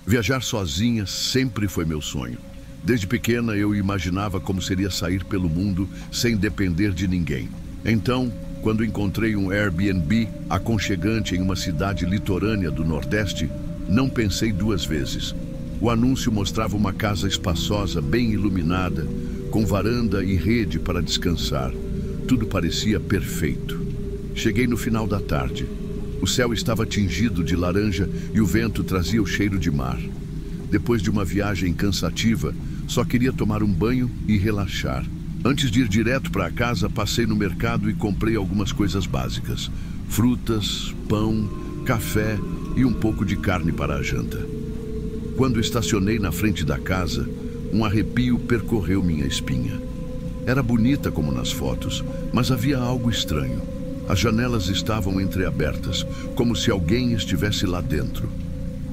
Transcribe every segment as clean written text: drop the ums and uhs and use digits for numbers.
Viajar sozinha sempre foi meu sonho. Desde pequena eu imaginava como seria sair pelo mundo sem depender de ninguém. Então, quando encontrei um Airbnb aconchegante em uma cidade litorânea do Nordeste, não pensei duas vezes. O anúncio mostrava uma casa espaçosa, bem iluminada, com varanda e rede para descansar. Tudo parecia perfeito. Cheguei no final da tarde. O céu estava tingido de laranja e o vento trazia o cheiro de mar. Depois de uma viagem cansativa, só queria tomar um banho e relaxar. Antes de ir direto para casa, passei no mercado e comprei algumas coisas básicas: frutas, pão, café e um pouco de carne para a janta. Quando estacionei na frente da casa, um arrepio percorreu minha espinha. Era bonita como nas fotos, mas havia algo estranho. As janelas estavam entreabertas, como se alguém estivesse lá dentro.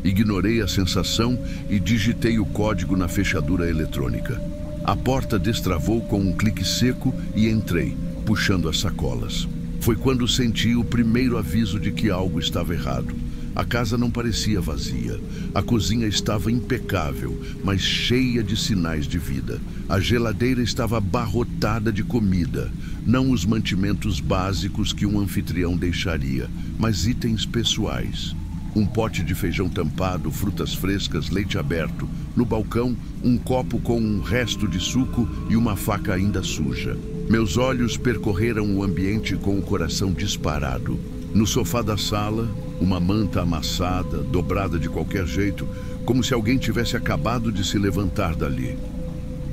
Ignorei a sensação e digitei o código na fechadura eletrônica. A porta destravou com um clique seco e entrei, puxando as sacolas. Foi quando senti o primeiro aviso de que algo estava errado. A casa não parecia vazia. A cozinha estava impecável, mas cheia de sinais de vida. A geladeira estava abarrotada de comida. Não os mantimentos básicos que um anfitrião deixaria, mas itens pessoais. Um pote de feijão tampado, frutas frescas, leite aberto. No balcão, um copo com um resto de suco e uma faca ainda suja. Meus olhos percorreram o ambiente com o coração disparado. No sofá da sala, uma manta amassada, dobrada de qualquer jeito, como se alguém tivesse acabado de se levantar dali.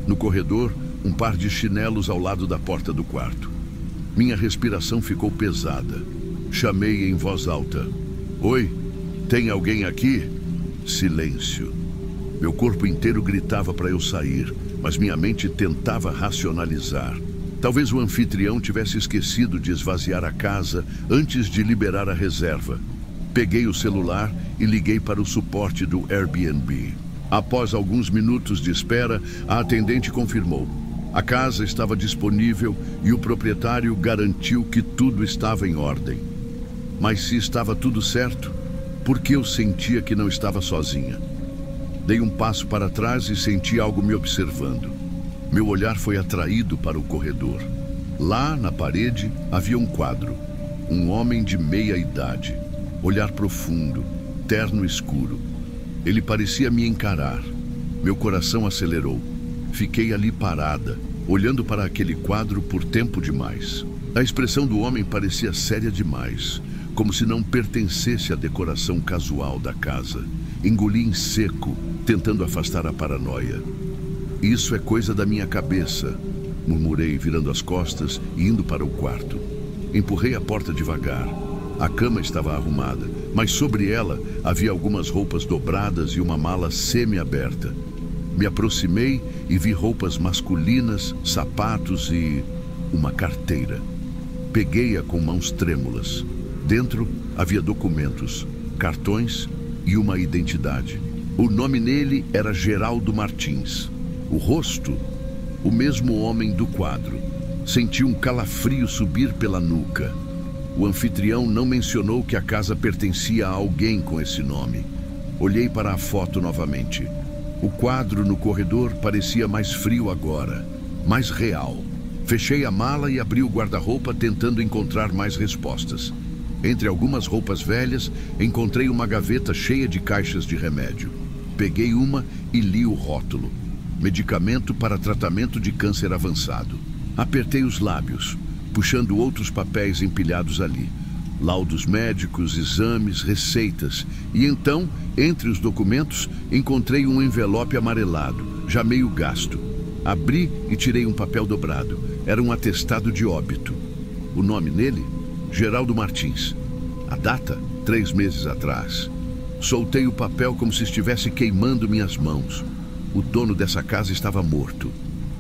No corredor, um par de chinelos ao lado da porta do quarto. Minha respiração ficou pesada. Chamei em voz alta: "Oi, tem alguém aqui?" Silêncio. Meu corpo inteiro gritava para eu sair, mas minha mente tentava racionalizar. Talvez o anfitrião tivesse esquecido de esvaziar a casa antes de liberar a reserva. Peguei o celular e liguei para o suporte do Airbnb. Após alguns minutos de espera, a atendente confirmou. A casa estava disponível e o proprietário garantiu que tudo estava em ordem. Mas se estava tudo certo, por que eu sentia que não estava sozinha? Dei um passo para trás e senti algo me observando. Meu olhar foi atraído para o corredor. Lá, na parede, havia um quadro. Um homem de meia idade. Olhar profundo, terno escuro. Ele parecia me encarar. Meu coração acelerou. Fiquei ali parada, olhando para aquele quadro por tempo demais. A expressão do homem parecia séria demais, como se não pertencesse à decoração casual da casa. Engoli em seco, tentando afastar a paranoia. "Isso é coisa da minha cabeça", murmurei, virando as costas e indo para o quarto. Empurrei a porta devagar. A cama estava arrumada, mas sobre ela havia algumas roupas dobradas e uma mala semi-aberta. Me aproximei e vi roupas masculinas, sapatos e uma carteira. Peguei-a com mãos trêmulas. Dentro havia documentos, cartões e uma identidade. O nome nele era Geraldo Martins. O rosto, o mesmo homem do quadro. Senti um calafrio subir pela nuca. O anfitrião não mencionou que a casa pertencia a alguém com esse nome. Olhei para a foto novamente. O quadro no corredor parecia mais frio agora, mais real. Fechei a mala e abri o guarda-roupa tentando encontrar mais respostas. Entre algumas roupas velhas, encontrei uma gaveta cheia de caixas de remédio. Peguei uma e li o rótulo. Medicamento para tratamento de câncer avançado. Apertei os lábios, puxando outros papéis empilhados ali. Laudos médicos, exames, receitas. E então, entre os documentos, encontrei um envelope amarelado, já meio gasto. Abri e tirei um papel dobrado. Era um atestado de óbito. O nome nele? Geraldo Martins. A data? 3 meses atrás. Soltei o papel como se estivesse queimando minhas mãos. O dono dessa casa estava morto.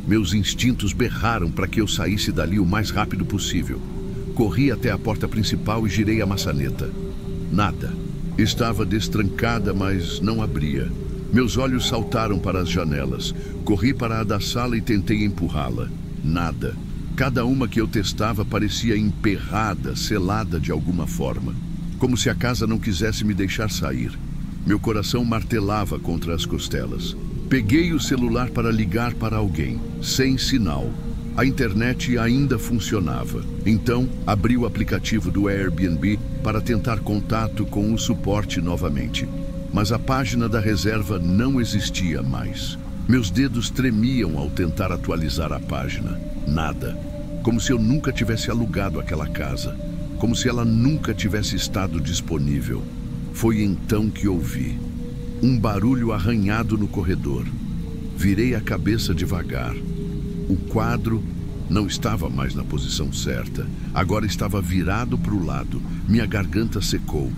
Meus instintos berraram para que eu saísse dali o mais rápido possível. Corri até a porta principal e girei a maçaneta. Nada. Estava destrancada, mas não abria. Meus olhos saltaram para as janelas. Corri para a da sala e tentei empurrá-la. Nada. Cada uma que eu testava parecia emperrada, selada de alguma forma. Como se a casa não quisesse me deixar sair. Meu coração martelava contra as costelas. Peguei o celular para ligar para alguém, sem sinal. A internet ainda funcionava. Então, abri o aplicativo do Airbnb para tentar contato com o suporte novamente. Mas a página da reserva não existia mais. Meus dedos tremiam ao tentar atualizar a página. Nada. Como se eu nunca tivesse alugado aquela casa. Como se ela nunca tivesse estado disponível. Foi então que ouvi um barulho arranhado no corredor. Virei a cabeça devagar. O quadro não estava mais na posição certa. Agora estava virado para o lado. Minha garganta secou.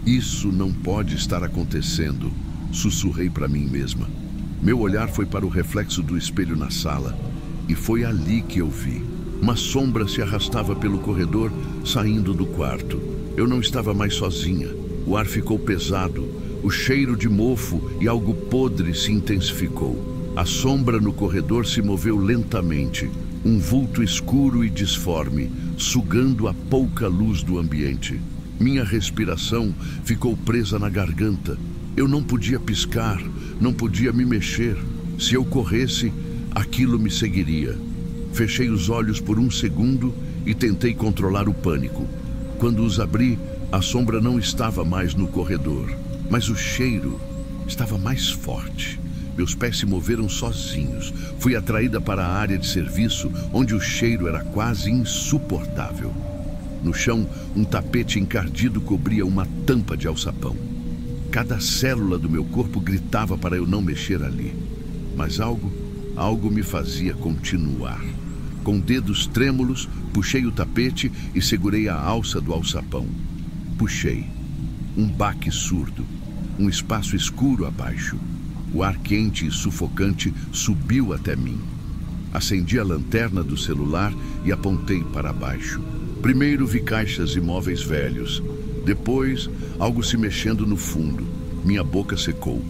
Isso não pode estar acontecendo, sussurrei para mim mesma. Meu olhar foi para o reflexo do espelho na sala. E foi ali que eu vi. Uma sombra se arrastava pelo corredor, saindo do quarto. Eu não estava mais sozinha. O ar ficou pesado. O cheiro de mofo e algo podre se intensificou. A sombra no corredor se moveu lentamente. Um vulto escuro e disforme, sugando a pouca luz do ambiente. Minha respiração ficou presa na garganta. Eu não podia piscar, não podia me mexer. Se eu corresse, aquilo me seguiria. Fechei os olhos por um segundo e tentei controlar o pânico. Quando os abri, a sombra não estava mais no corredor, mas o cheiro estava mais forte. Meus pés se moveram sozinhos. Fui atraída para a área de serviço, onde o cheiro era quase insuportável. No chão, um tapete encardido cobria uma tampa de alçapão. Cada célula do meu corpo gritava para eu não mexer ali. Mas algo me fazia continuar. Com dedos trêmulos, puxei o tapete e segurei a alça do alçapão. Puxei. Um baque surdo. Um espaço escuro abaixo. O ar quente e sufocante subiu até mim. Acendi a lanterna do celular e apontei para baixo. Primeiro vi caixas e móveis velhos. Depois, algo se mexendo no fundo. Minha boca secou.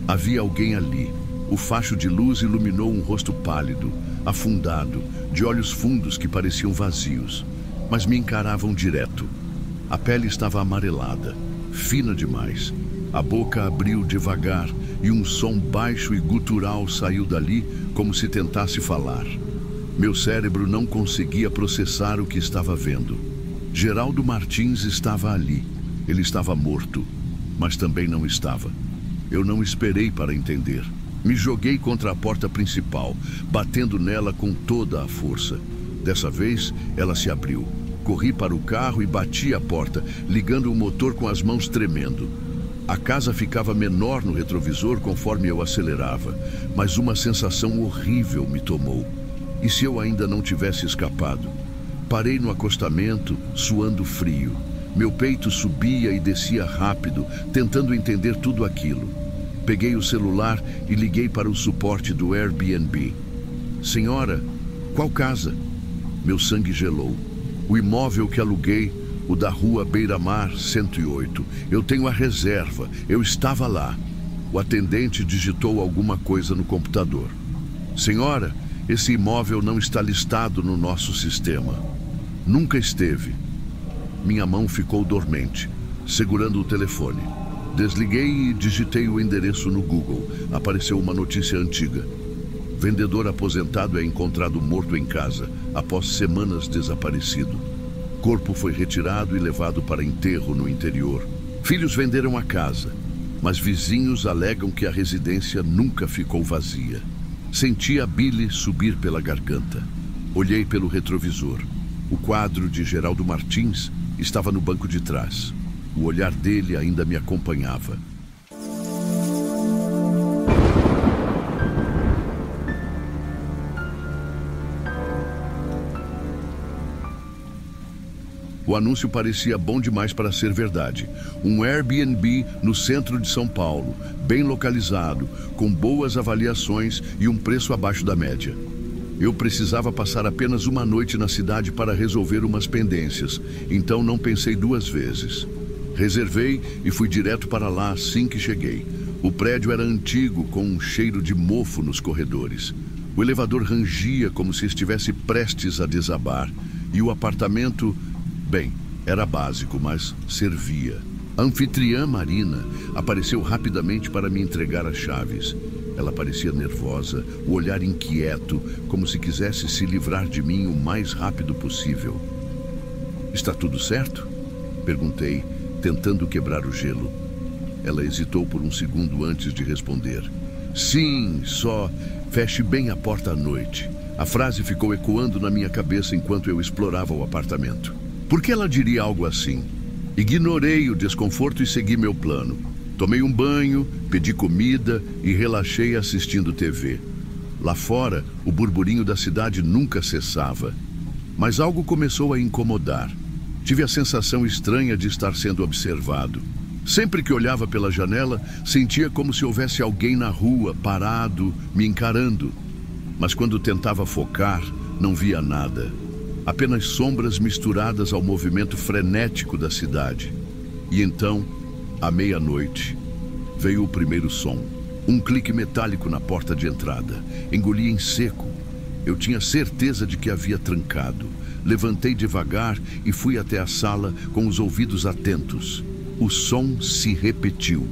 Havia alguém ali. O facho de luz iluminou um rosto pálido, afundado, de olhos fundos que pareciam vazios, mas me encaravam direto. A pele estava amarelada, fina demais. A boca abriu devagar e um som baixo e gutural saiu dali como se tentasse falar. Meu cérebro não conseguia processar o que estava vendo. Geraldo Martins estava ali. Ele estava morto, mas também não estava. Eu não esperei para entender. Me joguei contra a porta principal, batendo nela com toda a força. Dessa vez, ela se abriu. Corri para o carro e bati a porta, ligando o motor com as mãos tremendo. A casa ficava menor no retrovisor conforme eu acelerava, mas uma sensação horrível me tomou. E se eu ainda não tivesse escapado? Parei no acostamento, suando frio. Meu peito subia e descia rápido, tentando entender tudo aquilo. Peguei o celular e liguei para o suporte do Airbnb. Senhora, qual casa? Meu sangue gelou. O imóvel que aluguei, o da rua Beira-Mar 108. Eu tenho a reserva, eu estava lá. O atendente digitou alguma coisa no computador. Senhora, esse imóvel não está listado no nosso sistema. Nunca esteve. Minha mão ficou dormente, segurando o telefone. Desliguei e digitei o endereço no Google. Apareceu uma notícia antiga. Vendedor aposentado é encontrado morto em casa, após semanas desaparecido. Corpo foi retirado e levado para enterro no interior. Filhos venderam a casa, mas vizinhos alegam que a residência nunca ficou vazia. Senti a bile subir pela garganta. Olhei pelo retrovisor. O quadro de Geraldo Martins estava no banco de trás. O olhar dele ainda me acompanhava. O anúncio parecia bom demais para ser verdade. Um Airbnb no centro de São Paulo, bem localizado, com boas avaliações e um preço abaixo da média. Eu precisava passar apenas uma noite na cidade para resolver umas pendências, então não pensei duas vezes. Reservei e fui direto para lá assim que cheguei. O prédio era antigo, com um cheiro de mofo nos corredores. O elevador rangia como se estivesse prestes a desabar. E o apartamento, bem, era básico, mas servia. A anfitriã Marina apareceu rapidamente para me entregar as chaves. Ela parecia nervosa, o olhar inquieto, como se quisesse se livrar de mim o mais rápido possível. "Está tudo certo?" perguntei, tentando quebrar o gelo. Ela hesitou por um segundo antes de responder. "Sim, só feche bem a porta à noite." A frase ficou ecoando na minha cabeça enquanto eu explorava o apartamento. Por que ela diria algo assim? Ignorei o desconforto e segui meu plano. Tomei um banho, pedi comida e relaxei assistindo TV. Lá fora, o burburinho da cidade nunca cessava. Mas algo começou a incomodar. Tive a sensação estranha de estar sendo observado. Sempre que olhava pela janela, sentia como se houvesse alguém na rua, parado, me encarando. Mas quando tentava focar, não via nada. Apenas sombras misturadas ao movimento frenético da cidade. E então, à meia-noite, veio o primeiro som. Um clique metálico na porta de entrada. Engoli em seco. Eu tinha certeza de que havia trancado. Levantei devagar e fui até a sala com os ouvidos atentos. O som se repetiu.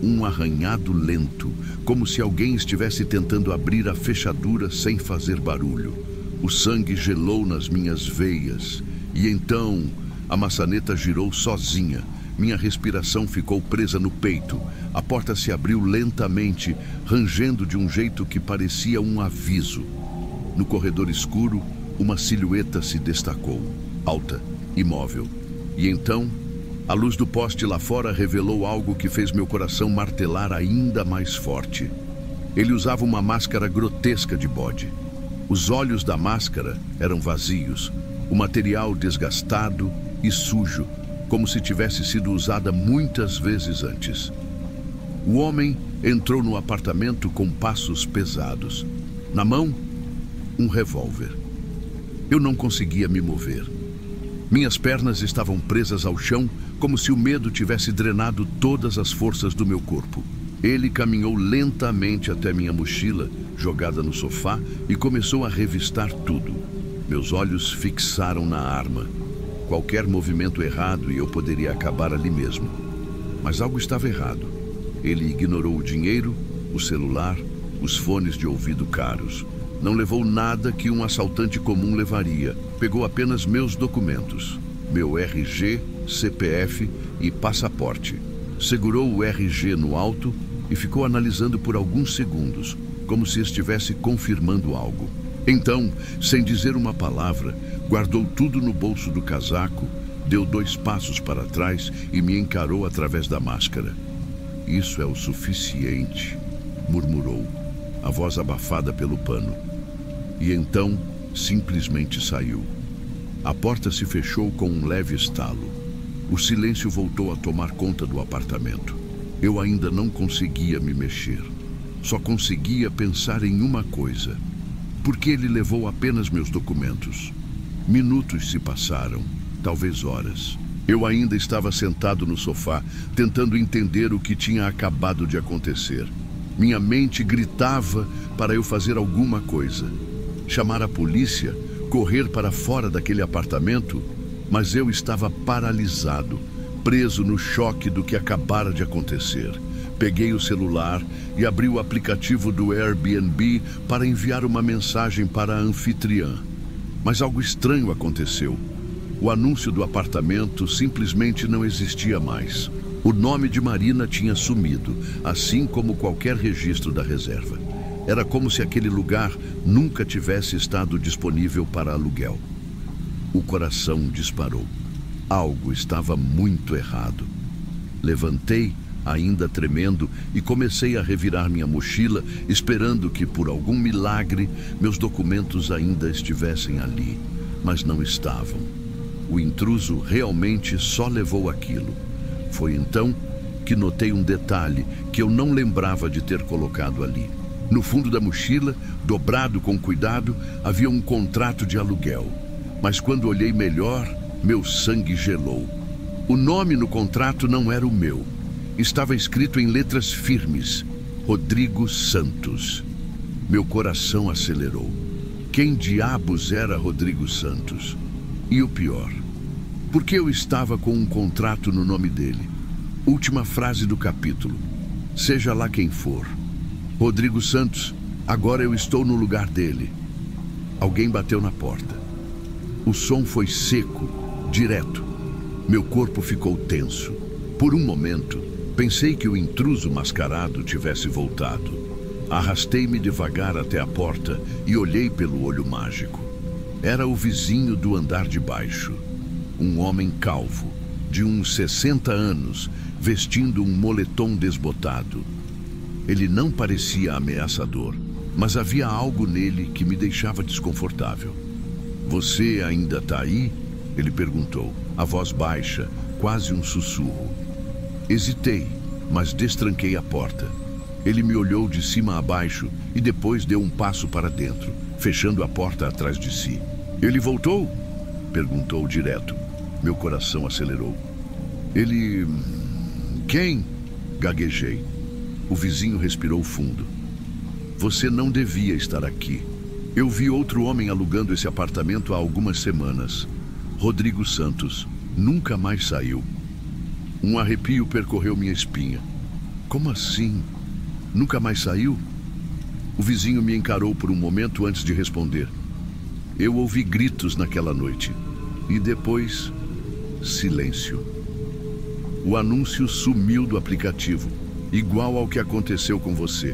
Um arranhado lento, como se alguém estivesse tentando abrir a fechadura sem fazer barulho. O sangue gelou nas minhas veias. E então, a maçaneta girou sozinha. Minha respiração ficou presa no peito. A porta se abriu lentamente, rangendo de um jeito que parecia um aviso. No corredor escuro, uma silhueta se destacou, alta, imóvel. E então, a luz do poste lá fora revelou algo que fez meu coração martelar ainda mais forte. Ele usava uma máscara grotesca de bode. Os olhos da máscara eram vazios, o material desgastado e sujo, como se tivesse sido usada muitas vezes antes. O homem entrou no apartamento com passos pesados. Na mão, um revólver. Eu não conseguia me mover. Minhas pernas estavam presas ao chão, como se o medo tivesse drenado todas as forças do meu corpo. Ele caminhou lentamente até minha mochila, jogada no sofá, e começou a revistar tudo. Meus olhos fixaram na arma. Qualquer movimento errado e eu poderia acabar ali mesmo. Mas algo estava errado. Ele ignorou o dinheiro, o celular, os fones de ouvido caros. Não levou nada que um assaltante comum levaria. Pegou apenas meus documentos. Meu RG, CPF e passaporte. Segurou o RG no alto e ficou analisando por alguns segundos, como se estivesse confirmando algo. Então, sem dizer uma palavra, guardou tudo no bolso do casaco, deu 2 passos para trás e me encarou através da máscara. "Isso é o suficiente", murmurou, a voz abafada pelo pano. E então, simplesmente saiu. A porta se fechou com um leve estalo. O silêncio voltou a tomar conta do apartamento. Eu ainda não conseguia me mexer. Só conseguia pensar em uma coisa. Por que ele levou apenas meus documentos? Minutos se passaram, talvez horas. Eu ainda estava sentado no sofá, tentando entender o que tinha acabado de acontecer. Minha mente gritava para eu fazer alguma coisa. Chamar a polícia, correr para fora daquele apartamento, mas eu estava paralisado, preso no choque do que acabara de acontecer. Peguei o celular e abri o aplicativo do Airbnb para enviar uma mensagem para a anfitriã. Mas algo estranho aconteceu. O anúncio do apartamento simplesmente não existia mais. O nome de Marina tinha sumido, assim como qualquer registro da reserva. Era como se aquele lugar nunca tivesse estado disponível para aluguel. O coração disparou. Algo estava muito errado. Levantei, ainda tremendo, e comecei a revirar minha mochila, esperando que, por algum milagre, meus documentos ainda estivessem ali. Mas não estavam. O intruso realmente só levou aquilo. Foi então que notei um detalhe que eu não lembrava de ter colocado ali. No fundo da mochila, dobrado com cuidado, havia um contrato de aluguel. Mas quando olhei melhor, meu sangue gelou. O nome no contrato não era o meu. Estava escrito em letras firmes: Rodrigo Santos. Meu coração acelerou. Quem diabos era Rodrigo Santos? E o pior, por que eu estava com um contrato no nome dele? Última frase do capítulo. Seja lá quem for. Rodrigo Santos, agora eu estou no lugar dele. Alguém bateu na porta. O som foi seco, direto. Meu corpo ficou tenso. Por um momento, pensei que o intruso mascarado tivesse voltado. Arrastei-me devagar até a porta e olhei pelo olho mágico. Era o vizinho do andar de baixo. Um homem calvo, de uns 60 anos, vestindo um moletom desbotado. Ele não parecia ameaçador, mas havia algo nele que me deixava desconfortável. Você ainda está aí? Ele perguntou, a voz baixa, quase um sussurro. Hesitei, mas destranquei a porta. Ele me olhou de cima a baixo e depois deu um passo para dentro, fechando a porta atrás de si. Ele voltou? Perguntou direto. Meu coração acelerou. Ele... Quem? Gaguejei. O vizinho respirou fundo. Você não devia estar aqui. Eu vi outro homem alugando esse apartamento há algumas semanas. Rodrigo Santos. Nunca mais saiu. Um arrepio percorreu minha espinha. Como assim? Nunca mais saiu? O vizinho me encarou por um momento antes de responder. Eu ouvi gritos naquela noite. E depois, silêncio. O anúncio sumiu do aplicativo, igual ao que aconteceu com você.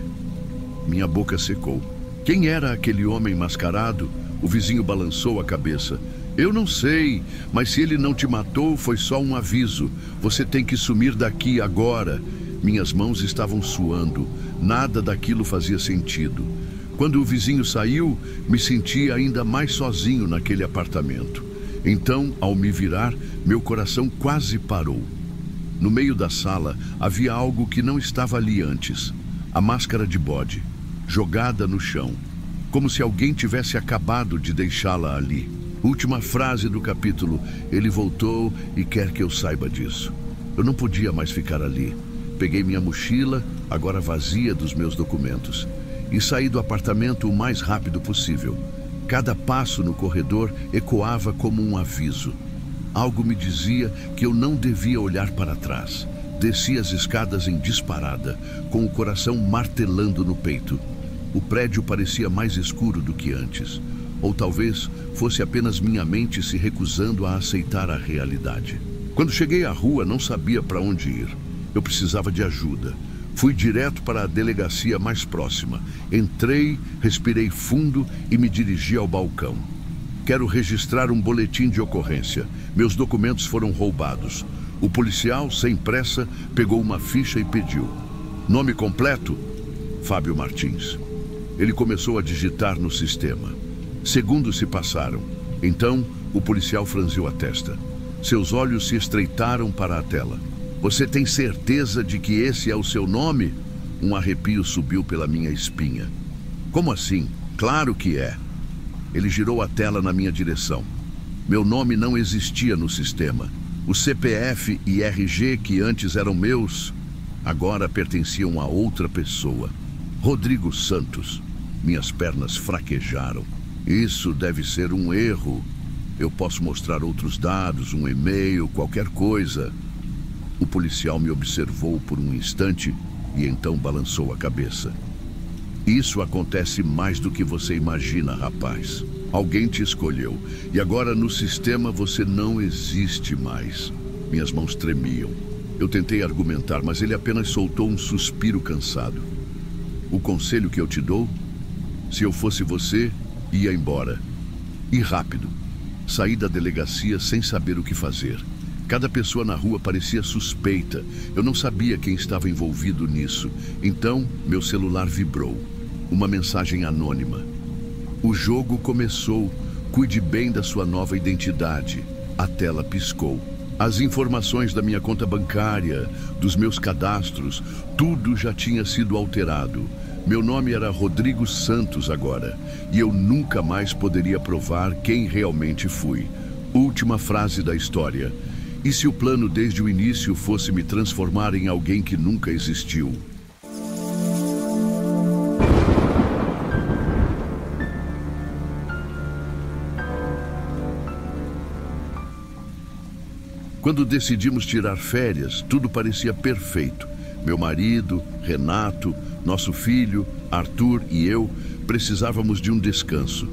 Minha boca secou. Quem era aquele homem mascarado? O vizinho balançou a cabeça. Eu não sei, mas se ele não te matou, foi só um aviso. Você tem que sumir daqui agora. Minhas mãos estavam suando. Nada daquilo fazia sentido. Quando o vizinho saiu, me senti ainda mais sozinho naquele apartamento. Então, ao me virar, meu coração quase parou. No meio da sala, havia algo que não estava ali antes. A máscara de bode, jogada no chão, como se alguém tivesse acabado de deixá-la ali. Última frase do capítulo. Ele voltou e quer que eu saiba disso. Eu não podia mais ficar ali. Peguei minha mochila, agora vazia dos meus documentos, e saí do apartamento o mais rápido possível. Cada passo no corredor ecoava como um aviso. Algo me dizia que eu não devia olhar para trás. Desci as escadas em disparada, com o coração martelando no peito. O prédio parecia mais escuro do que antes. Ou talvez fosse apenas minha mente se recusando a aceitar a realidade. Quando cheguei à rua, não sabia para onde ir. Eu precisava de ajuda. Fui direto para a delegacia mais próxima. Entrei, respirei fundo e me dirigi ao balcão. Quero registrar um boletim de ocorrência. Meus documentos foram roubados. O policial, sem pressa, pegou uma ficha e pediu. Nome completo? Fábio Martins. Ele começou a digitar no sistema. Segundos se passaram. Então, o policial franziu a testa. Seus olhos se estreitaram para a tela. Você tem certeza de que esse é o seu nome? Um arrepio subiu pela minha espinha. Como assim? Claro que é. Ele girou a tela na minha direção. Meu nome não existia no sistema. O CPF e RG, que antes eram meus, agora pertenciam a outra pessoa. Rodrigo Santos. Minhas pernas fraquejaram. Isso deve ser um erro. Eu posso mostrar outros dados, um e-mail, qualquer coisa. O policial me observou por um instante e então balançou a cabeça. Isso acontece mais do que você imagina, rapaz. Alguém te escolheu e agora no sistema você não existe mais. Minhas mãos tremiam. Eu tentei argumentar, mas ele apenas soltou um suspiro cansado. O conselho que eu te dou? Se eu fosse você, ia embora. E rápido. Saí da delegacia sem saber o que fazer. Cada pessoa na rua parecia suspeita. Eu não sabia quem estava envolvido nisso. Então, meu celular vibrou. Uma mensagem anônima. O jogo começou. Cuide bem da sua nova identidade. A tela piscou. As informações da minha conta bancária, dos meus cadastros, tudo já tinha sido alterado. Meu nome era Rodrigo Santos agora, e eu nunca mais poderia provar quem realmente fui. Última frase da história. E se o plano desde o início fosse me transformar em alguém que nunca existiu? Quando decidimos tirar férias, tudo parecia perfeito. Meu marido, Renato, nosso filho, Arthur e eu precisávamos de um descanso.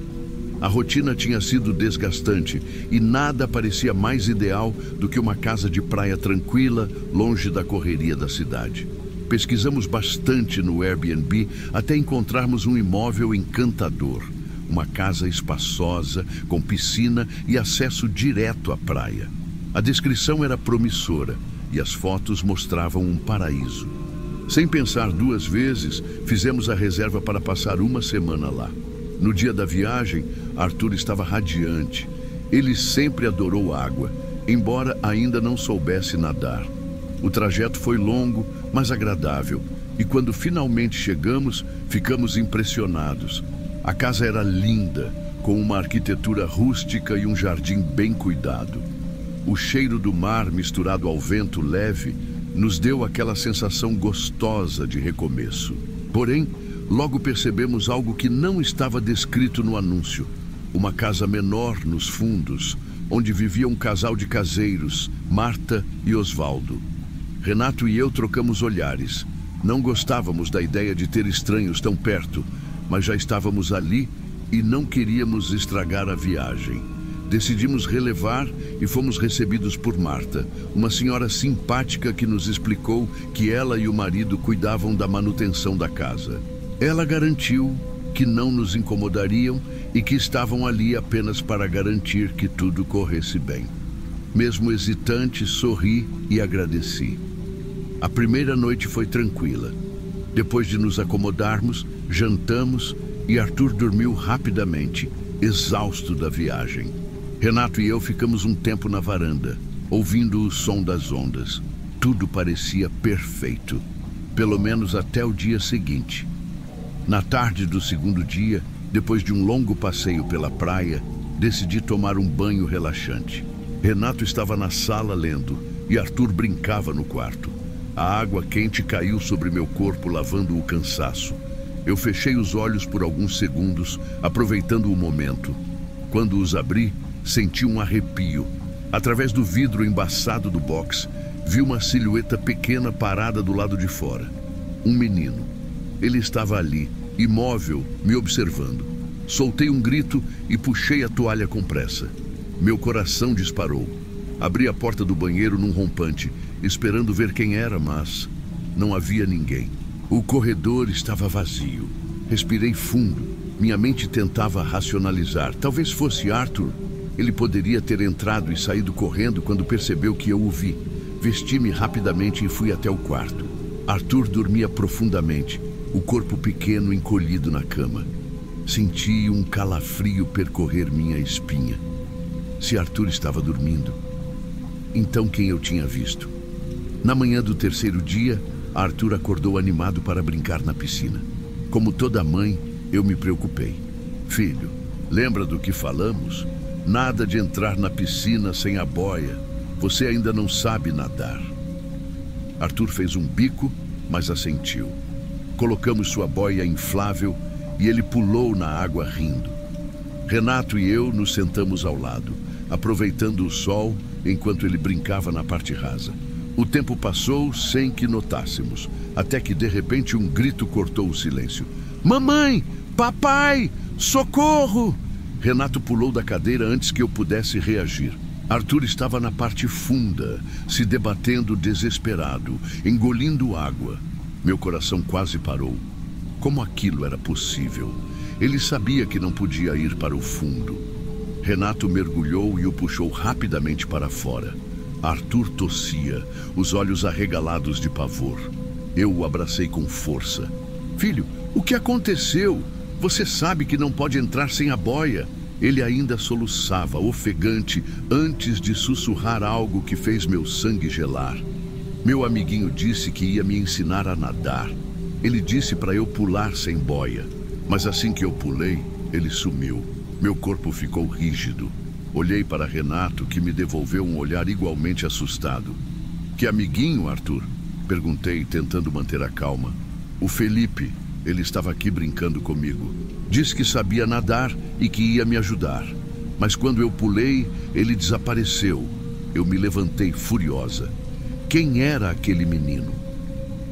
A rotina tinha sido desgastante e nada parecia mais ideal do que uma casa de praia tranquila, longe da correria da cidade. Pesquisamos bastante no Airbnb até encontrarmos um imóvel encantador. Uma casa espaçosa, com piscina e acesso direto à praia. A descrição era promissora e as fotos mostravam um paraíso. Sem pensar duas vezes, fizemos a reserva para passar uma semana lá. No dia da viagem, Arthur estava radiante. Ele sempre adorou água, embora ainda não soubesse nadar. O trajeto foi longo, mas agradável, e quando finalmente chegamos, ficamos impressionados. A casa era linda, com uma arquitetura rústica e um jardim bem cuidado. O cheiro do mar misturado ao vento leve nos deu aquela sensação gostosa de recomeço. Porém, logo percebemos algo que não estava descrito no anúncio. Uma casa menor nos fundos, onde vivia um casal de caseiros, Marta e Osvaldo. Renato e eu trocamos olhares. Não gostávamos da ideia de ter estranhos tão perto, mas já estávamos ali e não queríamos estragar a viagem. Decidimos relevar e fomos recebidos por Marta, uma senhora simpática que nos explicou que ela e o marido cuidavam da manutenção da casa. Ela garantiu que não nos incomodariam e que estavam ali apenas para garantir que tudo corresse bem. Mesmo hesitante, sorri e agradeci. A primeira noite foi tranquila. Depois de nos acomodarmos, jantamos e Arthur dormiu rapidamente, exausto da viagem. Renato e eu ficamos um tempo na varanda, ouvindo o som das ondas. Tudo parecia perfeito, pelo menos até o dia seguinte. Na tarde do segundo dia, depois de um longo passeio pela praia, decidi tomar um banho relaxante. Renato estava na sala lendo e Arthur brincava no quarto. A água quente caiu sobre meu corpo, lavando o cansaço. Eu fechei os olhos por alguns segundos, aproveitando o momento. Quando os abri, senti um arrepio. Através do vidro embaçado do box, vi uma silhueta pequena parada do lado de fora. Um menino. Ele estava ali, imóvel, me observando. Soltei um grito e puxei a toalha com pressa. Meu coração disparou. Abri a porta do banheiro num rompante, esperando ver quem era, mas não havia ninguém. O corredor estava vazio. Respirei fundo. Minha mente tentava racionalizar. Talvez fosse Arthur. Ele poderia ter entrado e saído correndo quando percebeu que eu o vi. Vesti-me rapidamente e fui até o quarto. Arthur dormia profundamente, o corpo pequeno encolhido na cama. Senti um calafrio percorrer minha espinha. Se Arthur estava dormindo, então quem eu tinha visto? Na manhã do terceiro dia, Arthur acordou animado para brincar na piscina. Como toda mãe, eu me preocupei. Filho, lembra do que falamos? Nada de entrar na piscina sem a boia. Você ainda não sabe nadar. Arthur fez um bico, mas assentiu. Colocamos sua boia inflável e ele pulou na água rindo. Renato e eu nos sentamos ao lado, aproveitando o sol enquanto ele brincava na parte rasa. O tempo passou sem que notássemos, até que de repente um grito cortou o silêncio. Mamãe! Papai! Socorro! Renato pulou da cadeira antes que eu pudesse reagir. Arthur estava na parte funda, se debatendo desesperado, engolindo água. Meu coração quase parou. Como aquilo era possível? Ele sabia que não podia ir para o fundo. Renato mergulhou e o puxou rapidamente para fora. Arthur tossia, os olhos arregalados de pavor. Eu o abracei com força. Filho, o que aconteceu? Você sabe que não pode entrar sem a boia. Ele ainda soluçava, ofegante, antes de sussurrar algo que fez meu sangue gelar. Meu amiguinho disse que ia me ensinar a nadar. Ele disse para eu pular sem boia. Mas assim que eu pulei, ele sumiu. Meu corpo ficou rígido. Olhei para Renato, que me devolveu um olhar igualmente assustado. Que amiguinho, Arthur? Perguntei, tentando manter a calma. O Felipe. Ele estava aqui brincando comigo. Disse que sabia nadar e que ia me ajudar. Mas quando eu pulei, ele desapareceu. Eu me levantei furiosa. Quem era aquele menino?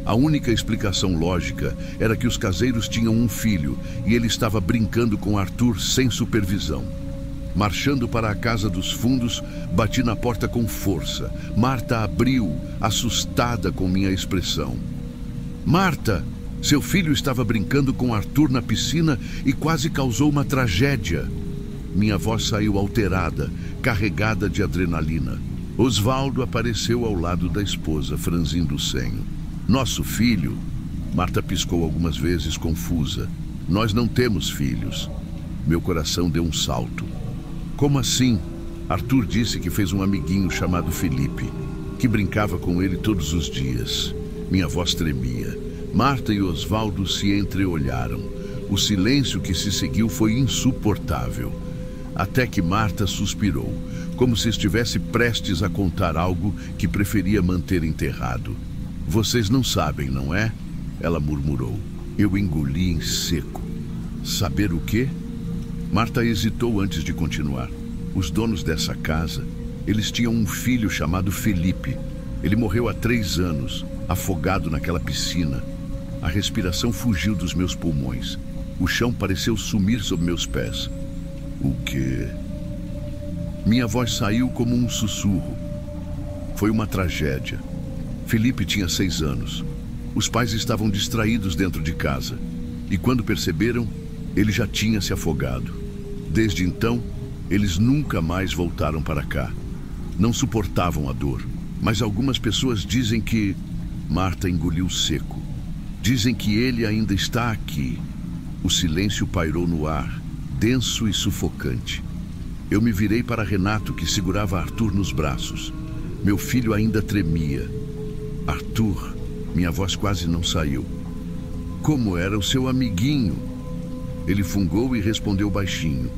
A única explicação lógica era que os caseiros tinham um filho e ele estava brincando com Arthur sem supervisão. Marchando para a casa dos fundos, bati na porta com força. Marta abriu, assustada com minha expressão. Marta, seu filho estava brincando com Arthur na piscina e quase causou uma tragédia. Minha voz saiu alterada, carregada de adrenalina. Osvaldo apareceu ao lado da esposa, franzindo o senho. Nosso filho? Marta piscou algumas vezes, confusa. Nós não temos filhos. Meu coração deu um salto. Como assim? Arthur disse que fez um amiguinho chamado Felipe, que brincava com ele todos os dias. Minha voz tremia. Marta e Osvaldo se entreolharam. O silêncio que se seguiu foi insuportável. Até que Marta suspirou, como se estivesse prestes a contar algo que preferia manter enterrado. Vocês não sabem, não é? Ela murmurou. Eu engoli em seco. Saber o quê? Marta hesitou antes de continuar. Os donos dessa casa, eles tinham um filho chamado Felipe. Ele morreu há 3 anos, afogado naquela piscina. A respiração fugiu dos meus pulmões. O chão pareceu sumir sob meus pés. O quê? Minha voz saiu como um sussurro. Foi uma tragédia. Felipe tinha 6 anos. Os pais estavam distraídos dentro de casa. E quando perceberam, ele já tinha se afogado. Desde então, eles nunca mais voltaram para cá. Não suportavam a dor. Mas algumas pessoas dizem que... Marta engoliu seco. Dizem que ele ainda está aqui. O silêncio pairou no ar, denso e sufocante. Eu me virei para Renato, que segurava Arthur nos braços. Meu filho ainda tremia. Arthur, minha voz quase não saiu. Como era o seu amiguinho? Ele fungou e respondeu baixinho.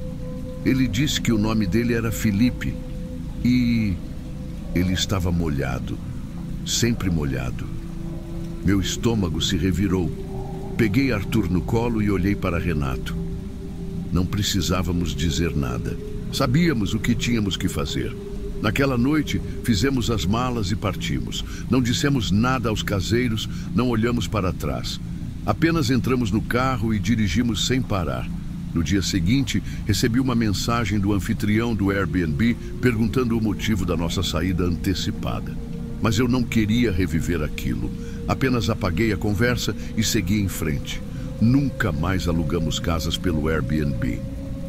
Ele disse que o nome dele era Felipe. E ele estava molhado. Sempre molhado. Meu estômago se revirou. Peguei Arthur no colo e olhei para Renato. Não precisávamos dizer nada. Sabíamos o que tínhamos que fazer. Naquela noite, fizemos as malas e partimos. Não dissemos nada aos caseiros, não olhamos para trás. Apenas entramos no carro e dirigimos sem parar. No dia seguinte, recebi uma mensagem do anfitrião do Airbnb perguntando o motivo da nossa saída antecipada. Mas eu não queria reviver aquilo. Apenas apaguei a conversa e segui em frente. Nunca mais alugamos casas pelo Airbnb.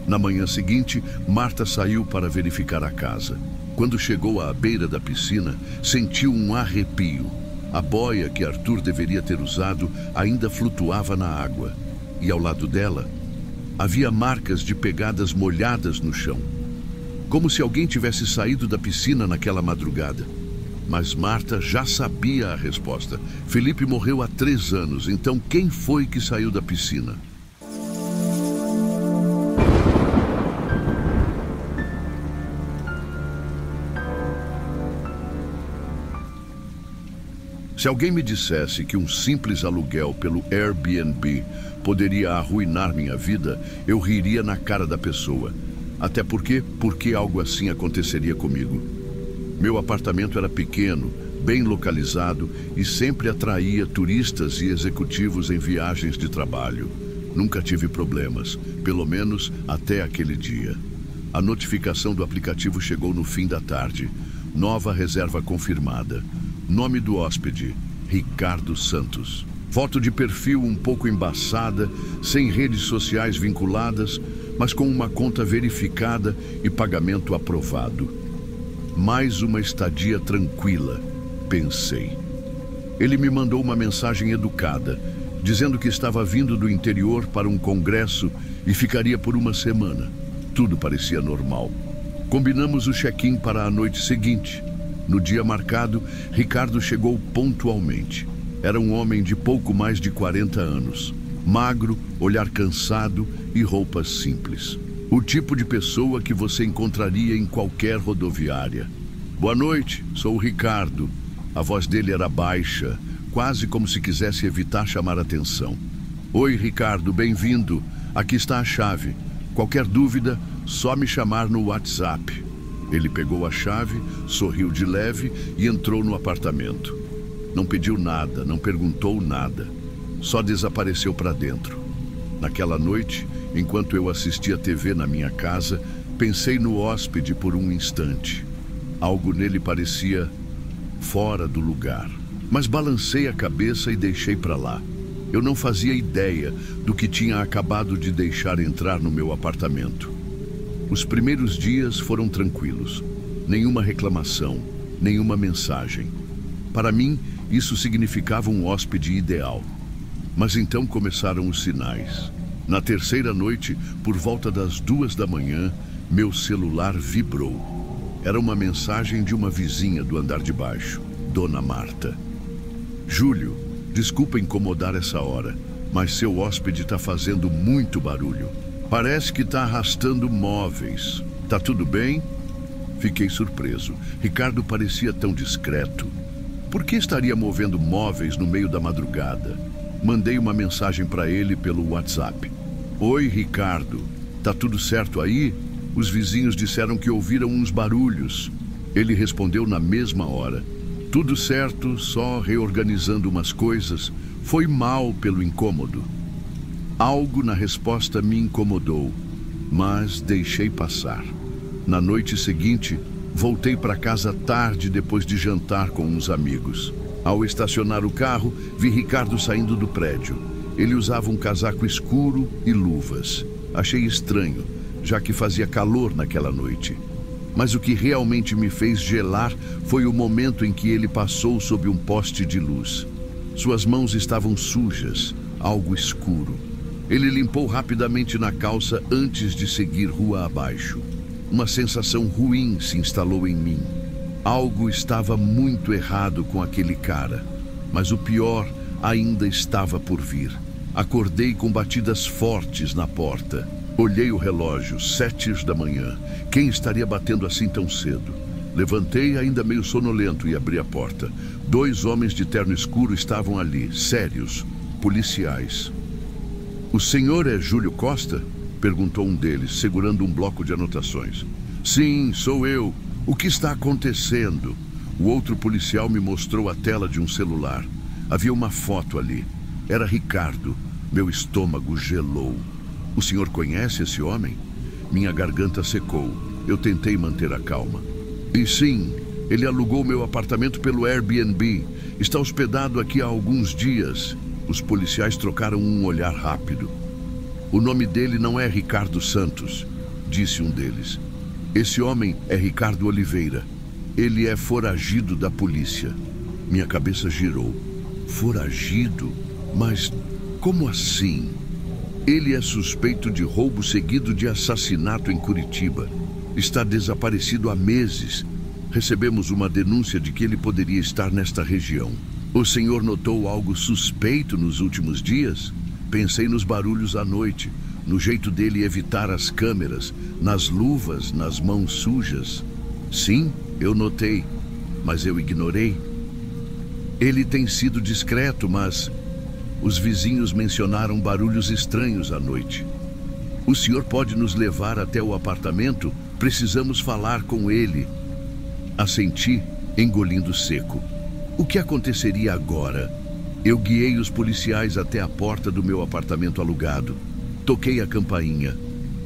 Na manhã seguinte, Marta saiu para verificar a casa. Quando chegou à beira da piscina, sentiu um arrepio. A boia que Arthur deveria ter usado ainda flutuava na água. E ao lado dela, havia marcas de pegadas molhadas no chão. Como se alguém tivesse saído da piscina naquela madrugada. Mas Marta já sabia a resposta. Felipe morreu há 3 anos, então quem foi que saiu da piscina? Se alguém me dissesse que um simples aluguel pelo Airbnb poderia arruinar minha vida, eu riria na cara da pessoa. Até porque algo assim aconteceria comigo. Meu apartamento era pequeno, bem localizado e sempre atraía turistas e executivos em viagens de trabalho. Nunca tive problemas, pelo menos até aquele dia. A notificação do aplicativo chegou no fim da tarde. Nova reserva confirmada. Nome do hóspede, Ricardo Santos. Foto de perfil um pouco embaçada, sem redes sociais vinculadas, mas com uma conta verificada e pagamento aprovado. Mais uma estadia tranquila, pensei. Ele me mandou uma mensagem educada, dizendo que estava vindo do interior para um congresso e ficaria por uma semana. Tudo parecia normal. Combinamos o check-in para a noite seguinte. No dia marcado, Ricardo chegou pontualmente. Era um homem de pouco mais de 40 anos. Magro, olhar cansado e roupas simples. O tipo de pessoa que você encontraria em qualquer rodoviária. Boa noite, sou o Ricardo. A voz dele era baixa, quase como se quisesse evitar chamar atenção. Oi, Ricardo, bem-vindo. Aqui está a chave. Qualquer dúvida, só me chamar no WhatsApp. Ele pegou a chave, sorriu de leve e entrou no apartamento. Não pediu nada, não perguntou nada. Só desapareceu para dentro. Naquela noite, enquanto eu assistia TV na minha casa, pensei no hóspede por um instante. Algo nele parecia fora do lugar. Mas balancei a cabeça e deixei para lá. Eu não fazia ideia do que tinha acabado de deixar entrar no meu apartamento. Os primeiros dias foram tranquilos. Nenhuma reclamação, nenhuma mensagem. Para mim, isso significava um hóspede ideal. Mas então começaram os sinais. Na terceira noite, por volta das 2 da manhã, meu celular vibrou. Era uma mensagem de uma vizinha do andar de baixo, Dona Marta. Júlio, desculpa incomodar essa hora, mas seu hóspede está fazendo muito barulho. Parece que está arrastando móveis. Tá tudo bem? Fiquei surpreso. Ricardo parecia tão discreto. Por que estaria movendo móveis no meio da madrugada? Mandei uma mensagem para ele pelo WhatsApp. Oi, Ricardo. Tá tudo certo aí? Os vizinhos disseram que ouviram uns barulhos. Ele respondeu na mesma hora. Tudo certo, só reorganizando umas coisas. Foi mal pelo incômodo. Algo na resposta me incomodou, mas deixei passar. Na noite seguinte, voltei para casa tarde depois de jantar com uns amigos. Ao estacionar o carro, vi Ricardo saindo do prédio. Ele usava um casaco escuro e luvas. Achei estranho, já que fazia calor naquela noite. Mas o que realmente me fez gelar foi o momento em que ele passou sob um poste de luz. Suas mãos estavam sujas, algo escuro. Ele limpou rapidamente na calça antes de seguir rua abaixo. Uma sensação ruim se instalou em mim. Algo estava muito errado com aquele cara, mas o pior ainda estava por vir. Acordei com batidas fortes na porta. Olhei o relógio, 7 da manhã. Quem estaria batendo assim tão cedo? Levantei ainda meio sonolento e abri a porta. 2 homens de terno escuro estavam ali, sérios, policiais. O senhor é Júlio Costa? Perguntou um deles, segurando um bloco de anotações. Sim, sou eu. O que está acontecendo? O outro policial me mostrou a tela de um celular. Havia uma foto ali. Era Ricardo. Meu estômago gelou. O senhor conhece esse homem? Minha garganta secou. Eu tentei manter a calma. E sim, ele alugou meu apartamento pelo Airbnb. Está hospedado aqui há alguns dias. Os policiais trocaram um olhar rápido. O nome dele não é Ricardo Santos, disse um deles. Esse homem é Ricardo Oliveira. Ele é foragido da polícia. Minha cabeça girou. Foragido? Mas como assim? Ele é suspeito de roubo seguido de assassinato em Curitiba. Está desaparecido há meses. Recebemos uma denúncia de que ele poderia estar nesta região. O senhor notou algo suspeito nos últimos dias? Pensei nos barulhos à noite, no jeito dele evitar as câmeras, nas luvas, nas mãos sujas. Sim, eu notei, mas eu ignorei. Ele tem sido discreto, mas os vizinhos mencionaram barulhos estranhos à noite. O senhor pode nos levar até o apartamento? Precisamos falar com ele. Assenti, engolindo seco. O que aconteceria agora? Eu guiei os policiais até a porta do meu apartamento alugado. Toquei a campainha.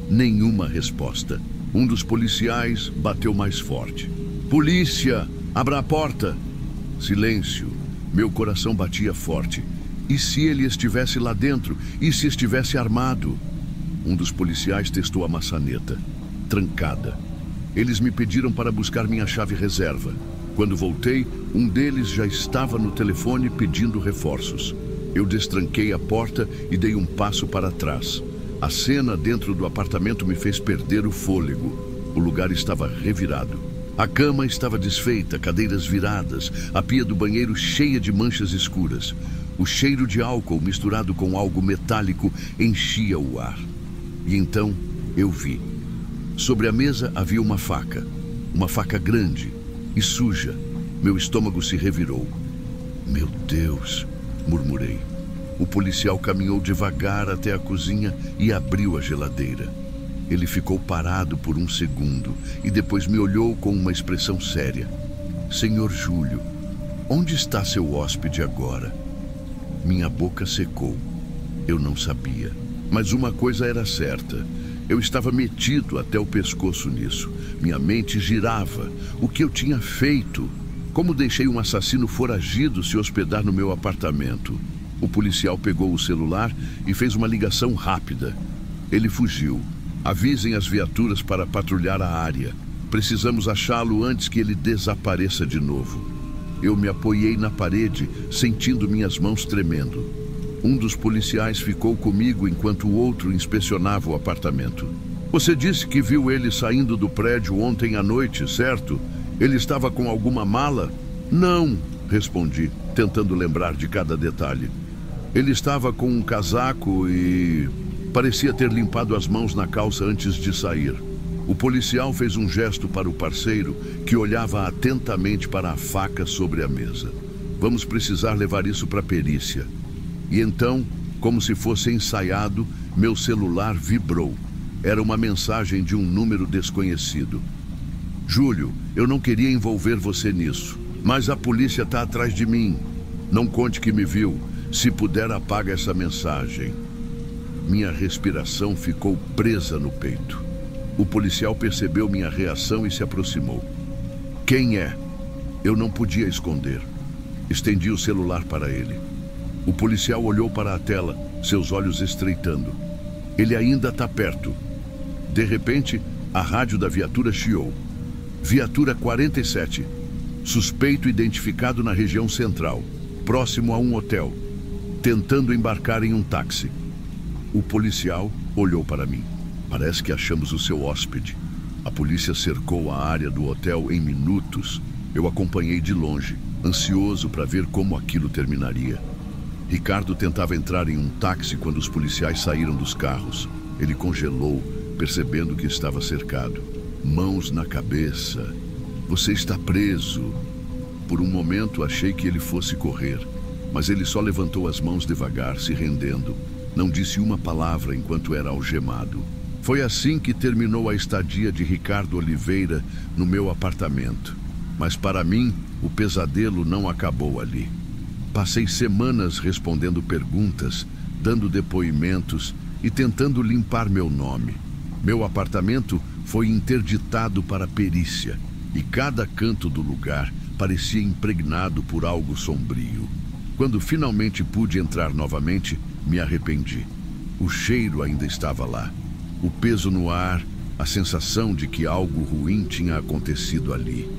Nenhuma resposta. Um dos policiais bateu mais forte. Polícia, abra a porta! Silêncio. Meu coração batia forte. E se ele estivesse lá dentro? E se estivesse armado? Um dos policiais testou a maçaneta. Trancada. Eles me pediram para buscar minha chave reserva. Quando voltei, um deles já estava no telefone pedindo reforços. Eu destranquei a porta e dei um passo para trás. A cena dentro do apartamento me fez perder o fôlego. O lugar estava revirado. A cama estava desfeita, cadeiras viradas, a pia do banheiro cheia de manchas escuras. O cheiro de álcool misturado com algo metálico enchia o ar. E então eu vi. Sobre a mesa havia uma faca grande e suja. Meu estômago se revirou. Meu Deus, murmurei. O policial caminhou devagar até a cozinha e abriu a geladeira. Ele ficou parado por um segundo e depois me olhou com uma expressão séria. Senhor Júlio, onde está seu hóspede agora? Minha boca secou. Eu não sabia. Mas uma coisa era certa. Eu estava metido até o pescoço nisso. Minha mente girava. O que eu tinha feito? Como deixei um assassino foragido se hospedar no meu apartamento? O policial pegou o celular e fez uma ligação rápida. Ele fugiu. Avisem as viaturas para patrulhar a área. Precisamos achá-lo antes que ele desapareça de novo. Eu me apoiei na parede, sentindo minhas mãos tremendo. Um dos policiais ficou comigo enquanto o outro inspecionava o apartamento. Você disse que viu ele saindo do prédio ontem à noite, certo? Ele estava com alguma mala? Não, respondi, tentando lembrar de cada detalhe. Ele estava com um casaco e parecia ter limpado as mãos na calça antes de sair. O policial fez um gesto para o parceiro, que olhava atentamente para a faca sobre a mesa. Vamos precisar levar isso para a perícia. E então, como se fosse ensaiado, meu celular vibrou. Era uma mensagem de um número desconhecido. Júlio, eu não queria envolver você nisso, mas a polícia está atrás de mim. Não conte que me viu. Se puder, apaga essa mensagem. Minha respiração ficou presa no peito. O policial percebeu minha reação e se aproximou. Quem é? Eu não podia esconder. Estendi o celular para ele. O policial olhou para a tela, seus olhos estreitando. Ele ainda está perto. De repente, a rádio da viatura chiou. Viatura 47. Suspeito identificado na região central, próximo a um hotel, tentando embarcar em um táxi. O policial olhou para mim. Parece que achamos o seu hóspede. A polícia cercou a área do hotel em minutos. Eu acompanhei de longe, ansioso para ver como aquilo terminaria. Ricardo tentava entrar em um táxi quando os policiais saíram dos carros. Ele congelou, percebendo que estava cercado. Mãos na cabeça. Você está preso. Por um momento achei que ele fosse correr, mas ele só levantou as mãos devagar, se rendendo. Não disse uma palavra enquanto era algemado. Foi assim que terminou a estadia de Ricardo Oliveira no meu apartamento. Mas para mim, o pesadelo não acabou ali. Passei semanas respondendo perguntas, dando depoimentos e tentando limpar meu nome. Meu apartamento foi interditado para perícia e cada canto do lugar parecia impregnado por algo sombrio. Quando finalmente pude entrar novamente, me arrependi. O cheiro ainda estava lá. O peso no ar, a sensação de que algo ruim tinha acontecido ali.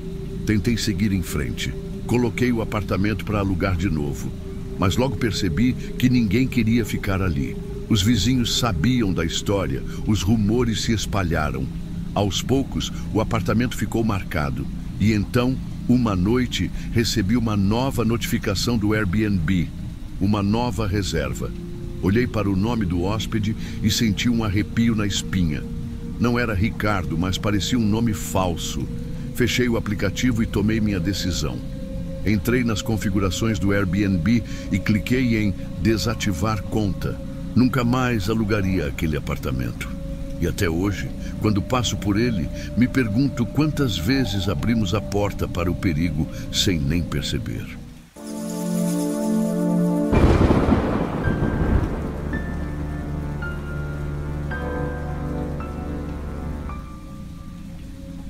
Tentei seguir em frente. Coloquei o apartamento para alugar de novo, mas logo percebi que ninguém queria ficar ali. Os vizinhos sabiam da história, os rumores se espalharam. Aos poucos, o apartamento ficou marcado. E então, uma noite, recebi uma nova notificação do Airbnb, uma nova reserva. Olhei para o nome do hóspede e senti um arrepio na espinha. Não era Ricardo, mas parecia um nome falso. Fechei o aplicativo e tomei minha decisão. Entrei nas configurações do Airbnb e cliquei em desativar conta. Nunca mais alugaria aquele apartamento. E até hoje, quando passo por ele, me pergunto quantas vezes abrimos a porta para o perigo sem nem perceber.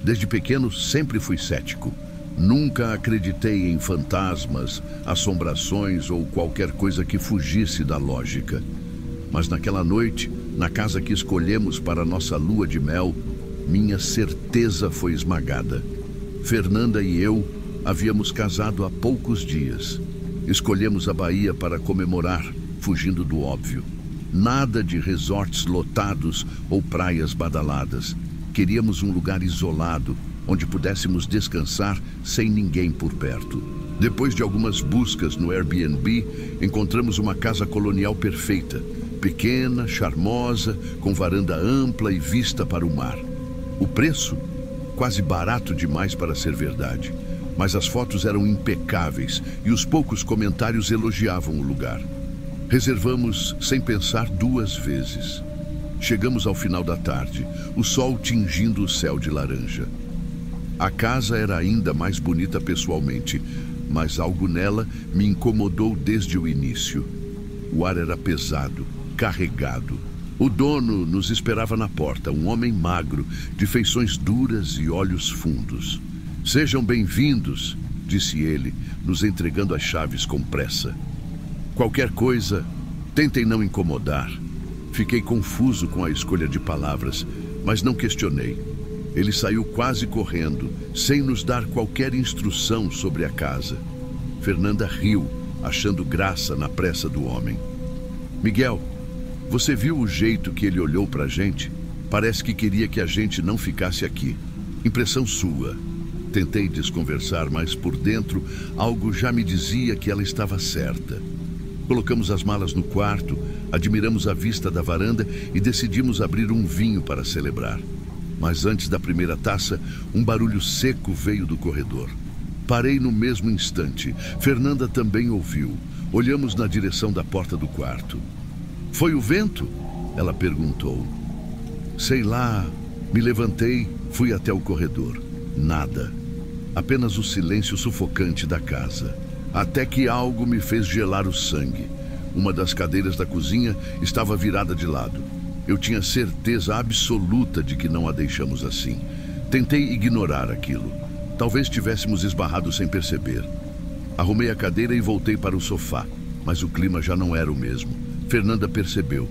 Desde pequeno sempre fui cético. Nunca acreditei em fantasmas, assombrações ou qualquer coisa que fugisse da lógica. Mas naquela noite, na casa que escolhemos para nossa lua de mel, minha certeza foi esmagada. Fernanda e eu havíamos casado há poucos dias. Escolhemos a Bahia para comemorar, fugindo do óbvio. Nada de resorts lotados ou praias badaladas. Queríamos um lugar isolado, onde pudéssemos descansar sem ninguém por perto. Depois de algumas buscas no Airbnb, encontramos uma casa colonial perfeita. Pequena, charmosa, com varanda ampla e vista para o mar. O preço? Quase barato demais para ser verdade. Mas as fotos eram impecáveis e os poucos comentários elogiavam o lugar. Reservamos sem pensar duas vezes. Chegamos ao final da tarde, o sol tingindo o céu de laranja. A casa era ainda mais bonita pessoalmente, mas algo nela me incomodou desde o início. O ar era pesado, carregado. O dono nos esperava na porta, um homem magro, de feições duras e olhos fundos. "Sejam bem-vindos", disse ele, nos entregando as chaves com pressa. "Qualquer coisa, tentem não incomodar." Fiquei confuso com a escolha de palavras, mas não questionei. Ele saiu quase correndo, sem nos dar qualquer instrução sobre a casa. Fernanda riu, achando graça na pressa do homem. "Miguel, você viu o jeito que ele olhou pra gente? Parece que queria que a gente não ficasse aqui. Impressão sua." Tentei desconversar, mas por dentro algo já me dizia que ela estava certa. Colocamos as malas no quarto, admiramos a vista da varanda e decidimos abrir um vinho para celebrar. Mas antes da primeira taça, um barulho seco veio do corredor. Parei no mesmo instante. Fernanda também ouviu. Olhamos na direção da porta do quarto. "Foi o vento?" ela perguntou. "Sei lá." Me levantei, fui até o corredor. Nada. Apenas o silêncio sufocante da casa. Até que algo me fez gelar o sangue. Uma das cadeiras da cozinha estava virada de lado. Eu tinha certeza absoluta de que não a deixamos assim. Tentei ignorar aquilo. Talvez tivéssemos esbarrado sem perceber. Arrumei a cadeira e voltei para o sofá, mas o clima já não era o mesmo. Fernanda percebeu.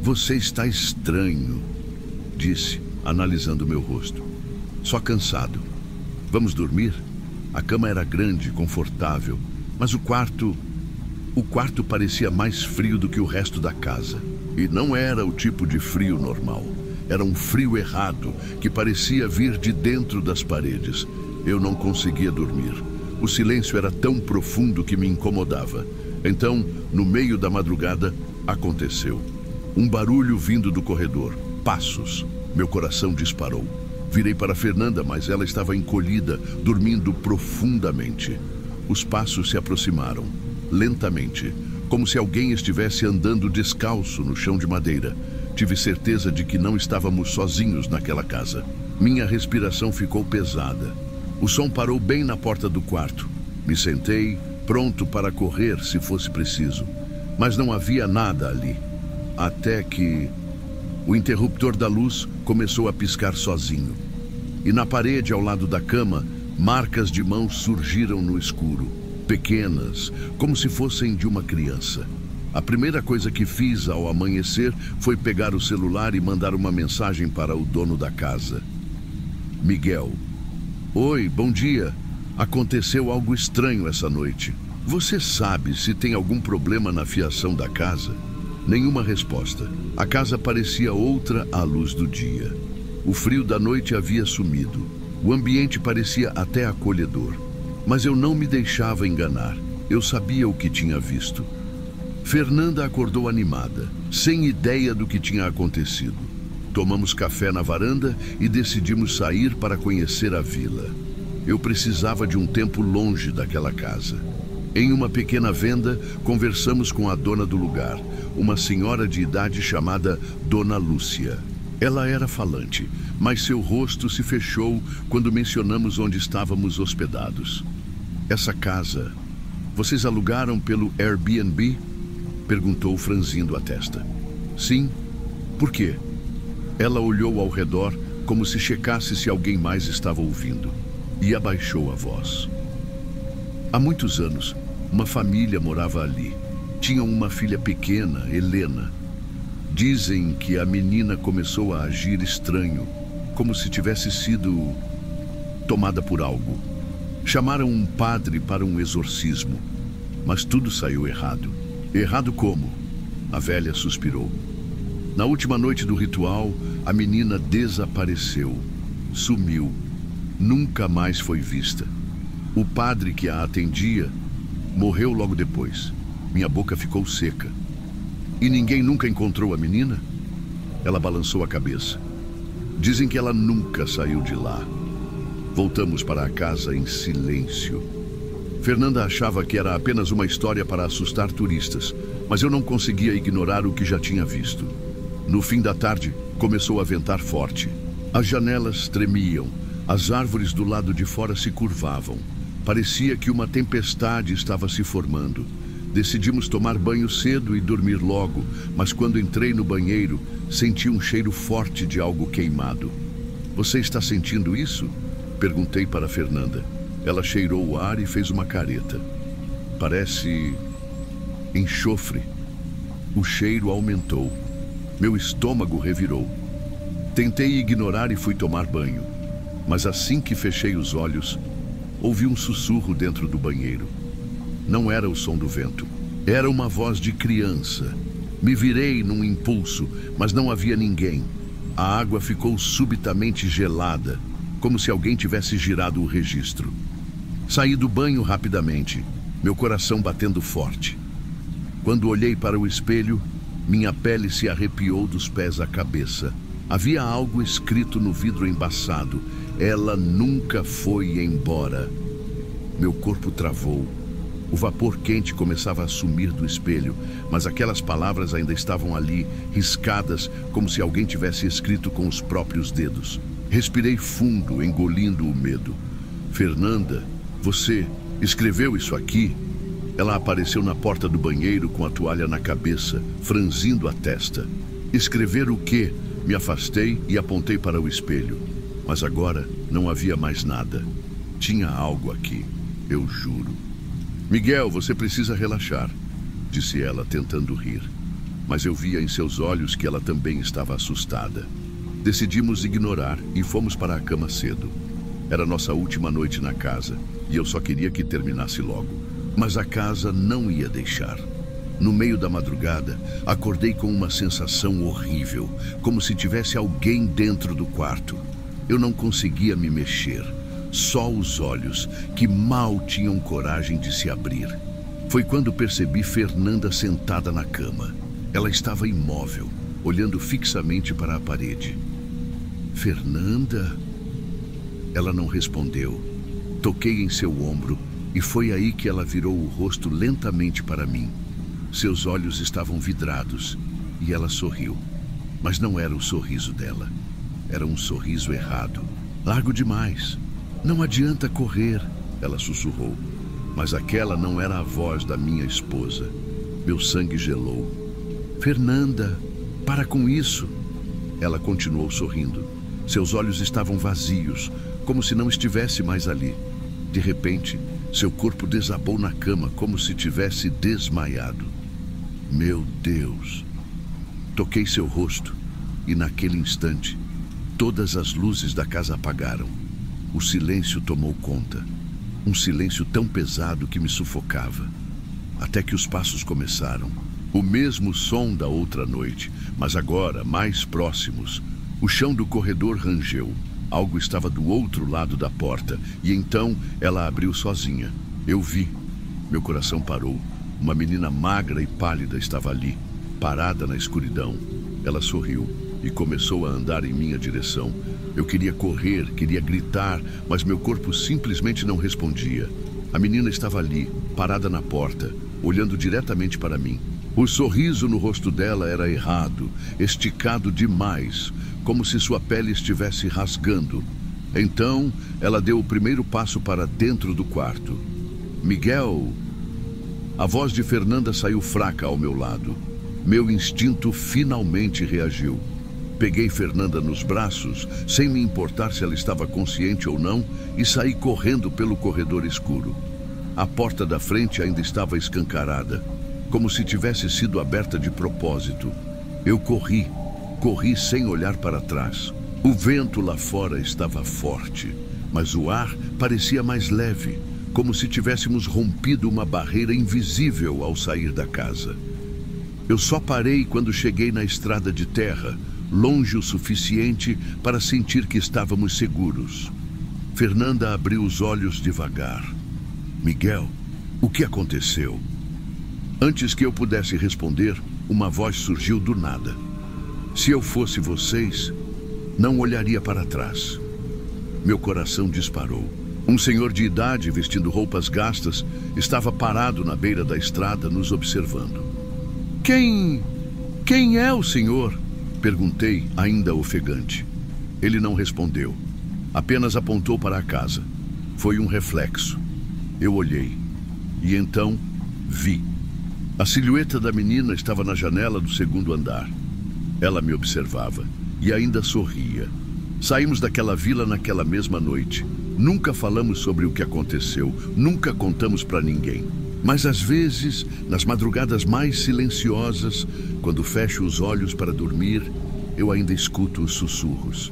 "Você está estranho", disse, analisando meu rosto. "Só cansado. Vamos dormir?" A cama era grande, confortável, mas o quarto parecia mais frio do que o resto da casa. E não era o tipo de frio normal. Era um frio errado, que parecia vir de dentro das paredes. Eu não conseguia dormir. O silêncio era tão profundo que me incomodava. Então, no meio da madrugada, aconteceu. Um barulho vindo do corredor. Passos. Meu coração disparou. Virei para Fernanda, mas ela estava encolhida, dormindo profundamente. Os passos se aproximaram, lentamente, como se alguém estivesse andando descalço no chão de madeira. Tive certeza de que não estávamos sozinhos naquela casa. Minha respiração ficou pesada. O som parou bem na porta do quarto. Me sentei, pronto para correr se fosse preciso. Mas não havia nada ali. Até que o interruptor da luz começou a piscar sozinho. E na parede ao lado da cama, marcas de mãos surgiram no escuro. Pequenas, como se fossem de uma criança. A primeira coisa que fiz ao amanhecer foi pegar o celular e mandar uma mensagem para o dono da casa. Miguel. Oi, bom dia. Aconteceu algo estranho essa noite. Você sabe se tem algum problema na fiação da casa? Nenhuma resposta. A casa parecia outra à luz do dia. O frio da noite havia sumido. O ambiente parecia até acolhedor. Mas eu não me deixava enganar. Eu sabia o que tinha visto. Fernanda acordou animada, sem ideia do que tinha acontecido. Tomamos café na varanda e decidimos sair para conhecer a vila. Eu precisava de um tempo longe daquela casa. Em uma pequena venda, conversamos com a dona do lugar, uma senhora de idade chamada Dona Lúcia. Ela era falante, mas seu rosto se fechou quando mencionamos onde estávamos hospedados. Essa casa, vocês alugaram pelo Airbnb? Perguntou, franzindo a testa. Sim. Por quê? Ela olhou ao redor como se checasse se alguém mais estava ouvindo e abaixou a voz. Há muitos anos, uma família morava ali. Tinham uma filha pequena, Helena. Dizem que a menina começou a agir estranho, como se tivesse sido tomada por algo. Chamaram um padre para um exorcismo, mas tudo saiu errado. Errado como? A velha suspirou. Na última noite do ritual, a menina desapareceu, sumiu, nunca mais foi vista. O padre que a atendia morreu logo depois. Minha boca ficou seca. E ninguém nunca encontrou a menina? Ela balançou a cabeça. Dizem que ela nunca saiu de lá. Voltamos para a casa em silêncio. Fernanda achava que era apenas uma história para assustar turistas, mas eu não conseguia ignorar o que já tinha visto. No fim da tarde, começou a ventar forte. As janelas tremiam, as árvores do lado de fora se curvavam. Parecia que uma tempestade estava se formando. Decidimos tomar banho cedo e dormir logo, mas quando entrei no banheiro, senti um cheiro forte de algo queimado. Você está sentindo isso? Perguntei para Fernanda. Ela cheirou o ar e fez uma careta. Parece enxofre. O cheiro aumentou. Meu estômago revirou. Tentei ignorar e fui tomar banho. Mas assim que fechei os olhos, ouvi um sussurro dentro do banheiro. Não era o som do vento. Era uma voz de criança. Me virei num impulso, mas não havia ninguém. A água ficou subitamente gelada, como se alguém tivesse girado o registro. Saí do banho rapidamente, meu coração batendo forte. Quando olhei para o espelho, minha pele se arrepiou dos pés à cabeça. Havia algo escrito no vidro embaçado. Ela nunca foi embora. Meu corpo travou. O vapor quente começava a sumir do espelho, mas aquelas palavras ainda estavam ali, riscadas, como se alguém tivesse escrito com os próprios dedos. Respirei fundo, engolindo o medo. Fernanda, você escreveu isso aqui? Ela apareceu na porta do banheiro com a toalha na cabeça, franzindo a testa. Escrever o quê? Me afastei e apontei para o espelho. Mas agora não havia mais nada. Tinha algo aqui, eu juro. Miguel, você precisa relaxar, disse ela, tentando rir. Mas eu via em seus olhos que ela também estava assustada. Decidimos ignorar e fomos para a cama cedo. Era nossa última noite na casa e eu só queria que terminasse logo. Mas a casa não ia deixar. No meio da madrugada, acordei com uma sensação horrível, como se tivesse alguém dentro do quarto. Eu não conseguia me mexer. Só os olhos, que mal tinham coragem de se abrir. Foi quando percebi Fernanda sentada na cama. Ela estava imóvel, olhando fixamente para a parede. Fernanda? Ela não respondeu. Toquei em seu ombro e foi aí que ela virou o rosto lentamente para mim. Seus olhos estavam vidrados e ela sorriu. Mas não era o sorriso dela. Era um sorriso errado. Largo demais. Não adianta correr, ela sussurrou. Mas aquela não era a voz da minha esposa. Meu sangue gelou. Fernanda, para com isso. Ela continuou sorrindo. Seus olhos estavam vazios, como se não estivesse mais ali. De repente, seu corpo desabou na cama, como se tivesse desmaiado. Meu Deus! Toquei seu rosto e naquele instante, todas as luzes da casa apagaram. O silêncio tomou conta. Um silêncio tão pesado que me sufocava. Até que os passos começaram. O mesmo som da outra noite, mas agora mais próximos. O chão do corredor rangeu. Algo estava do outro lado da porta e então ela abriu sozinha. Eu vi. Meu coração parou. Uma menina magra e pálida estava ali, parada na escuridão. Ela sorriu e começou a andar em minha direção. Eu queria correr, queria gritar, mas meu corpo simplesmente não respondia. A menina estava ali, parada na porta, olhando diretamente para mim. O sorriso no rosto dela era errado, esticado demais, como se sua pele estivesse rasgando. Então, ela deu o primeiro passo para dentro do quarto. Miguel! A voz de Fernanda saiu fraca ao meu lado. Meu instinto finalmente reagiu. Peguei Fernanda nos braços, sem me importar se ela estava consciente ou não, e saí correndo pelo corredor escuro. A porta da frente ainda estava escancarada, como se tivesse sido aberta de propósito. Eu corri sem olhar para trás. O vento lá fora estava forte, mas o ar parecia mais leve, como se tivéssemos rompido uma barreira invisível ao sair da casa. Eu só parei quando cheguei na estrada de terra, longe o suficiente para sentir que estávamos seguros. Fernanda abriu os olhos devagar. Miguel, o que aconteceu? Antes que eu pudesse responder, uma voz surgiu do nada. Se eu fosse vocês, não olharia para trás. Meu coração disparou. Um senhor de idade, vestindo roupas gastas, estava parado na beira da estrada, nos observando. Quem é o senhor? Perguntei, ainda ofegante. Ele não respondeu. Apenas apontou para a casa. Foi um reflexo. Eu olhei. E então, vi. A silhueta da menina estava na janela do segundo andar. Ela me observava e ainda sorria. Saímos daquela vila naquela mesma noite. Nunca falamos sobre o que aconteceu, nunca contamos para ninguém. Mas às vezes, nas madrugadas mais silenciosas, quando fecho os olhos para dormir, eu ainda escuto os sussurros.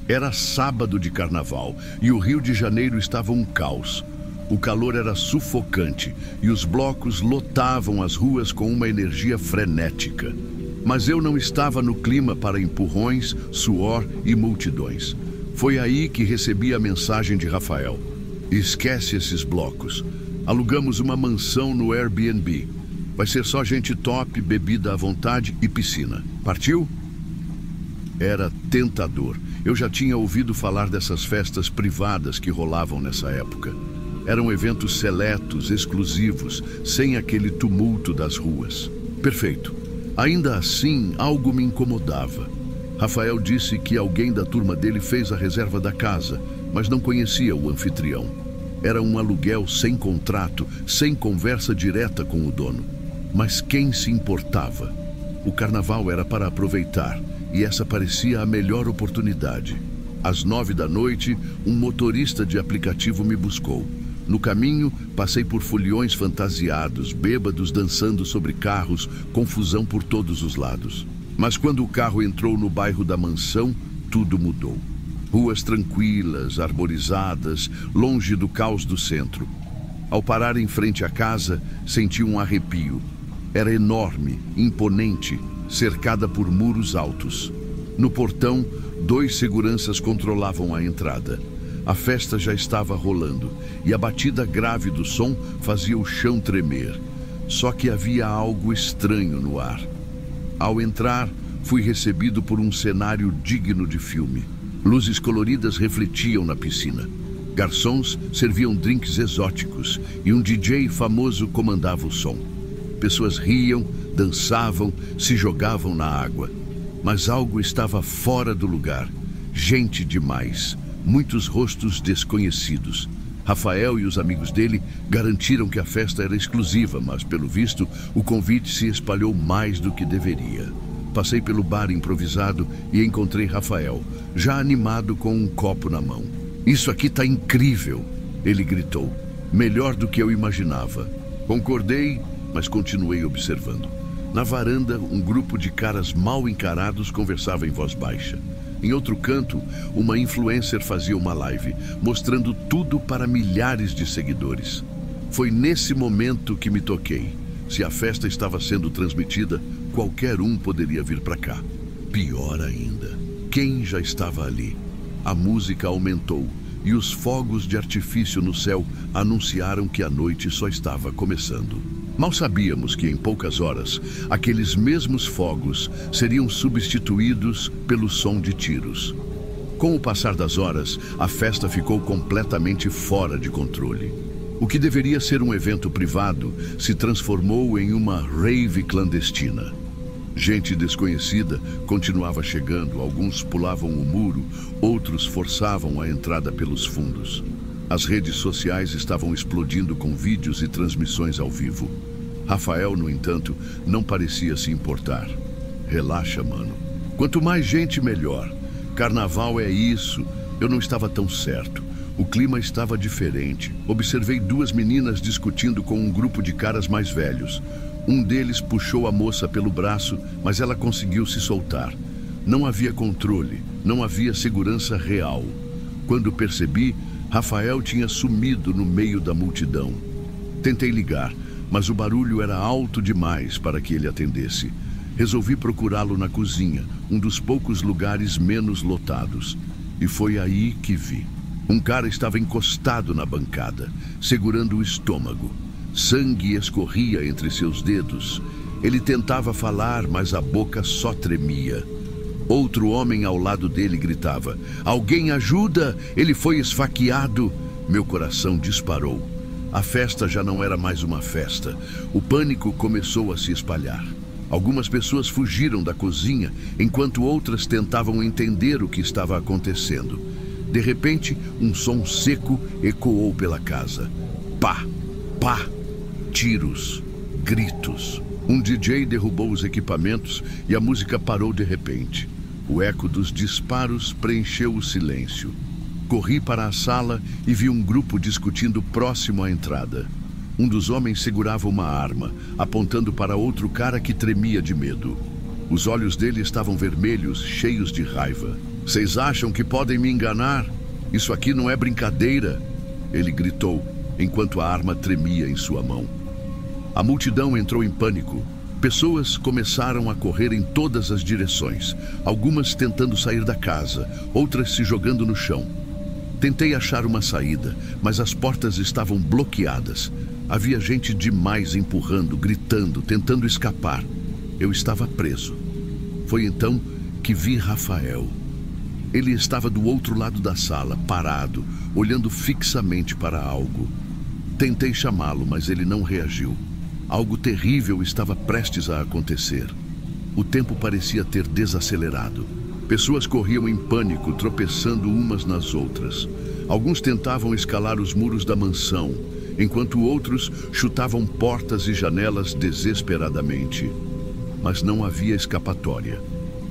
Era sábado de carnaval e o Rio de Janeiro estava um caos. O calor era sufocante e os blocos lotavam as ruas com uma energia frenética. Mas eu não estava no clima para empurrões, suor e multidões. Foi aí que recebi a mensagem de Rafael. Esquece esses blocos. Alugamos uma mansão no Airbnb. Vai ser só gente top, bebida à vontade e piscina. Partiu? Era tentador. Eu já tinha ouvido falar dessas festas privadas que rolavam nessa época. Eram eventos seletos, exclusivos, sem aquele tumulto das ruas. Perfeito. Ainda assim, algo me incomodava. Rafael disse que alguém da turma dele fez a reserva da casa, mas não conhecia o anfitrião. Era um aluguel sem contrato, sem conversa direta com o dono. Mas quem se importava? O carnaval era para aproveitar, e essa parecia a melhor oportunidade. Às 9 da noite, um motorista de aplicativo me buscou. No caminho, passei por foliões fantasiados, bêbados dançando sobre carros, confusão por todos os lados. Mas quando o carro entrou no bairro da mansão, tudo mudou. Ruas tranquilas, arborizadas, longe do caos do centro. Ao parar em frente à casa, senti um arrepio. Era enorme, imponente, cercada por muros altos. No portão, 2 seguranças controlavam a entrada. A festa já estava rolando e a batida grave do som fazia o chão tremer. Só que havia algo estranho no ar. Ao entrar, fui recebido por um cenário digno de filme. Luzes coloridas refletiam na piscina. Garçons serviam drinks exóticos e um DJ famoso comandava o som. Pessoas riam, dançavam, se jogavam na água. Mas algo estava fora do lugar. Gente demais. Muitos rostos desconhecidos. Rafael e os amigos dele garantiram que a festa era exclusiva, mas, pelo visto, o convite se espalhou mais do que deveria. Passei pelo bar improvisado e encontrei Rafael, já animado com um copo na mão. "Isso aqui tá incrível!" ele gritou. "Melhor do que eu imaginava." Concordei, mas continuei observando. Na varanda, um grupo de caras mal encarados conversava em voz baixa. Em outro canto, uma influencer fazia uma live, mostrando tudo para milhares de seguidores. Foi nesse momento que me toquei. Se a festa estava sendo transmitida, qualquer um poderia vir para cá. Pior ainda, quem já estava ali? A música aumentou e os fogos de artifício no céu anunciaram que a noite só estava começando. Mal sabíamos que em poucas horas, aqueles mesmos fogos seriam substituídos pelo som de tiros. Com o passar das horas, a festa ficou completamente fora de controle. O que deveria ser um evento privado se transformou em uma rave clandestina. Gente desconhecida continuava chegando, alguns pulavam o muro, outros forçavam a entrada pelos fundos. As redes sociais estavam explodindo com vídeos e transmissões ao vivo. Rafael, no entanto, não parecia se importar. "Relaxa, mano. Quanto mais gente, melhor. Carnaval é isso." Eu não estava tão certo. O clima estava diferente. Observei 2 meninas discutindo com um grupo de caras mais velhos. Um deles puxou a moça pelo braço, mas ela conseguiu se soltar. Não havia controle, não havia segurança real. Quando percebi, Rafael tinha sumido no meio da multidão. Tentei ligar, mas o barulho era alto demais para que ele atendesse. Resolvi procurá-lo na cozinha, um dos poucos lugares menos lotados. E foi aí que vi. Um cara estava encostado na bancada, segurando o estômago. Sangue escorria entre seus dedos. Ele tentava falar, mas a boca só tremia. Outro homem ao lado dele gritava: "Alguém ajuda! Ele foi esfaqueado!" Meu coração disparou. A festa já não era mais uma festa. O pânico começou a se espalhar. Algumas pessoas fugiram da cozinha, enquanto outras tentavam entender o que estava acontecendo. De repente, um som seco ecoou pela casa. Pá! Pá! Tiros, gritos. Um DJ derrubou os equipamentos e a música parou de repente. O eco dos disparos preencheu o silêncio. Corri para a sala e vi um grupo discutindo próximo à entrada. Um dos homens segurava uma arma, apontando para outro cara que tremia de medo. Os olhos dele estavam vermelhos, cheios de raiva. "Vocês acham que podem me enganar? Isso aqui não é brincadeira!" Ele gritou, enquanto a arma tremia em sua mão. A multidão entrou em pânico. Pessoas começaram a correr em todas as direções, algumas tentando sair da casa, outras se jogando no chão. Tentei achar uma saída, mas as portas estavam bloqueadas. Havia gente demais empurrando, gritando, tentando escapar. Eu estava preso. Foi então que vi Rafael. Ele estava do outro lado da sala, parado, olhando fixamente para algo. Tentei chamá-lo, mas ele não reagiu. Algo terrível estava prestes a acontecer. O tempo parecia ter desacelerado. Pessoas corriam em pânico, tropeçando umas nas outras. Alguns tentavam escalar os muros da mansão, enquanto outros chutavam portas e janelas desesperadamente. Mas não havia escapatória.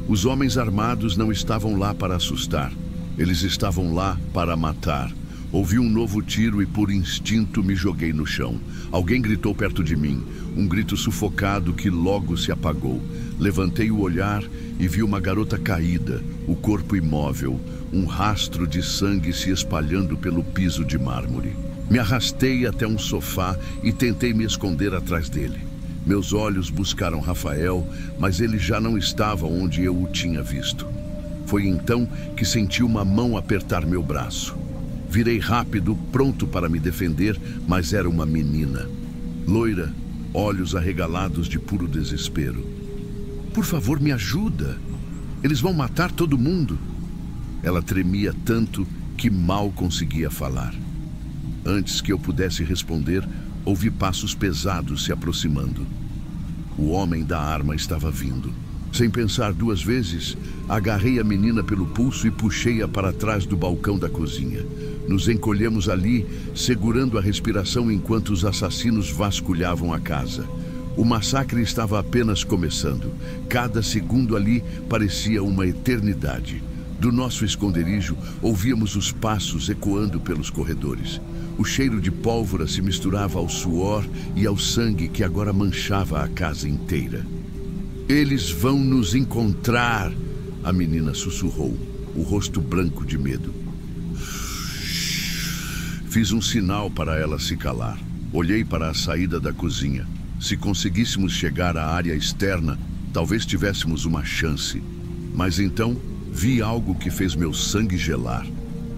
Os homens armados não estavam lá para assustar. Eles estavam lá para matar. Ouvi um novo tiro e, por instinto, me joguei no chão. Alguém gritou perto de mim, um grito sufocado que logo se apagou. Levantei o olhar e vi uma garota caída, o corpo imóvel, um rastro de sangue se espalhando pelo piso de mármore. Me arrastei até um sofá e tentei me esconder atrás dele. Meus olhos buscaram Rafael, mas ele já não estava onde eu o tinha visto. Foi então que senti uma mão apertar meu braço. Virei rápido, pronto para me defender, mas era uma menina. Loira, olhos arregalados de puro desespero. "Por favor, me ajuda. Eles vão matar todo mundo." Ela tremia tanto que mal conseguia falar. Antes que eu pudesse responder, ouvi passos pesados se aproximando. O homem da arma estava vindo. Sem pensar duas vezes, agarrei a menina pelo pulso e puxei-a para trás do balcão da cozinha. Nos encolhemos ali, segurando a respiração enquanto os assassinos vasculhavam a casa. O massacre estava apenas começando. Cada segundo ali parecia uma eternidade. Do nosso esconderijo, ouvíamos os passos ecoando pelos corredores. O cheiro de pólvora se misturava ao suor e ao sangue que agora manchava a casa inteira. "Eles vão nos encontrar!" A menina sussurrou, o rosto branco de medo. Fiz um sinal para ela se calar. Olhei para a saída da cozinha. Se conseguíssemos chegar à área externa, talvez tivéssemos uma chance. Mas então, vi algo que fez meu sangue gelar.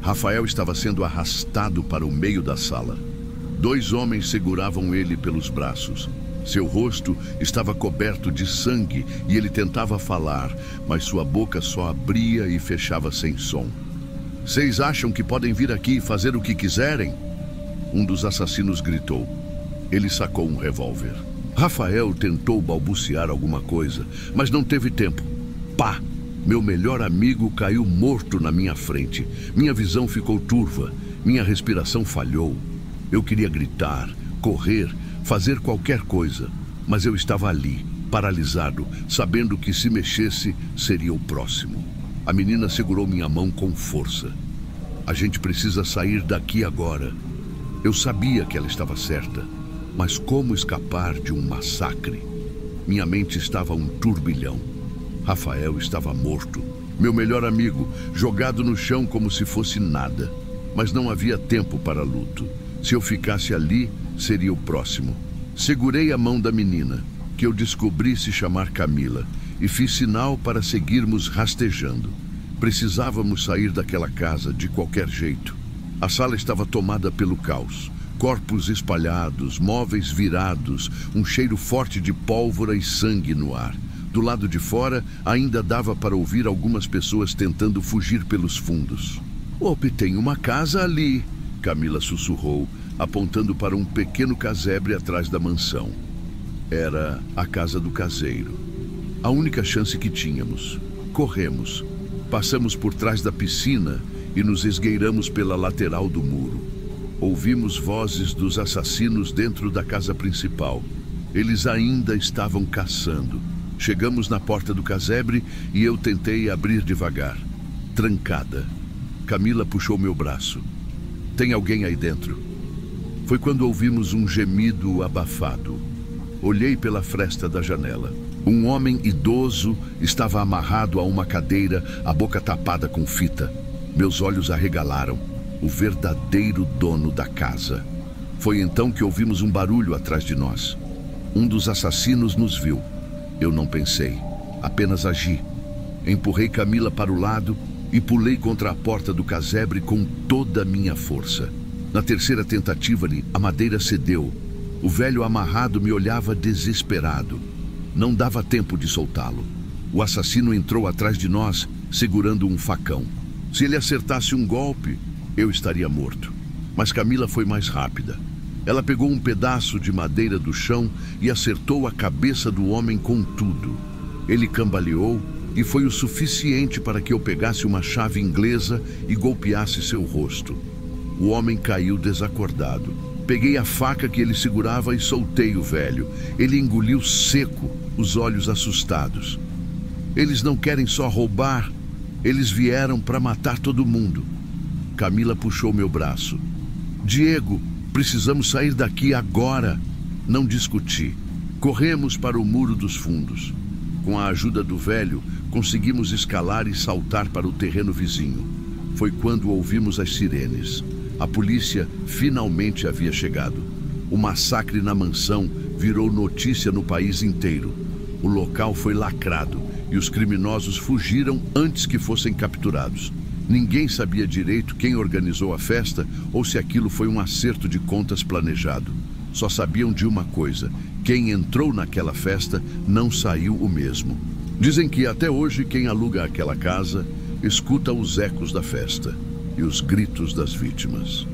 Rafael estava sendo arrastado para o meio da sala. 2 homens seguravam ele pelos braços. Seu rosto estava coberto de sangue e ele tentava falar, mas sua boca só abria e fechava sem som. "Vocês acham que podem vir aqui e fazer o que quiserem?" Um dos assassinos gritou. Ele sacou um revólver. Rafael tentou balbuciar alguma coisa, mas não teve tempo. Pá! Meu melhor amigo caiu morto na minha frente. Minha visão ficou turva. Minha respiração falhou. Eu queria gritar, correr, fazer qualquer coisa, mas eu estava ali, paralisado, sabendo que se mexesse, seria o próximo. A menina segurou minha mão com força. "A gente precisa sair daqui agora." Eu sabia que ela estava certa, mas como escapar de um massacre? Minha mente estava um turbilhão. Rafael estava morto. Meu melhor amigo, jogado no chão como se fosse nada. Mas não havia tempo para luto. Se eu ficasse ali, seria o próximo. Segurei a mão da menina, que eu descobri se chamar Camila, e fiz sinal para seguirmos rastejando. Precisávamos sair daquela casa de qualquer jeito. A sala estava tomada pelo caos. Corpos espalhados, móveis virados, um cheiro forte de pólvora e sangue no ar. Do lado de fora, ainda dava para ouvir algumas pessoas tentando fugir pelos fundos. "Ope, tem uma casa ali", Camila sussurrou, apontando para um pequeno casebre atrás da mansão. Era a casa do caseiro. A única chance que tínhamos. Corremos. Passamos por trás da piscina e nos esgueiramos pela lateral do muro. Ouvimos vozes dos assassinos dentro da casa principal. Eles ainda estavam caçando. Chegamos na porta do casebre e eu tentei abrir devagar. Trancada. Camila puxou meu braço. "Tem alguém aí dentro?" Foi quando ouvimos um gemido abafado. Olhei pela fresta da janela. Um homem idoso estava amarrado a uma cadeira, a boca tapada com fita. Meus olhos arregalaram. O verdadeiro dono da casa. Foi então que ouvimos um barulho atrás de nós. Um dos assassinos nos viu. Eu não pensei, apenas agi. Empurrei Camila para o lado e pulei contra a porta do casebre com toda a minha força. Na terceira tentativa, a madeira cedeu. O velho amarrado me olhava desesperado. Não dava tempo de soltá-lo. O assassino entrou atrás de nós, segurando um facão. Se ele acertasse um golpe, eu estaria morto. Mas Camila foi mais rápida. Ela pegou um pedaço de madeira do chão e acertou a cabeça do homem com tudo. Ele cambaleou e foi o suficiente para que eu pegasse uma chave inglesa e golpeasse seu rosto. O homem caiu desacordado. Peguei a faca que ele segurava e soltei o velho. Ele engoliu seco, os olhos assustados. "Eles não querem só roubar, eles vieram para matar todo mundo." Camila puxou meu braço. "Diego, precisamos sair daqui agora." Não discuti. Corremos para o muro dos fundos. Com a ajuda do velho, conseguimos escalar e saltar para o terreno vizinho. Foi quando ouvimos as sirenes. A polícia finalmente havia chegado. O massacre na mansão virou notícia no país inteiro. O local foi lacrado e os criminosos fugiram antes que fossem capturados. Ninguém sabia direito quem organizou a festa ou se aquilo foi um acerto de contas planejado. Só sabiam de uma coisa: quem entrou naquela festa não saiu o mesmo. Dizem que até hoje quem aluga aquela casa escuta os ecos da festa e os gritos das vítimas.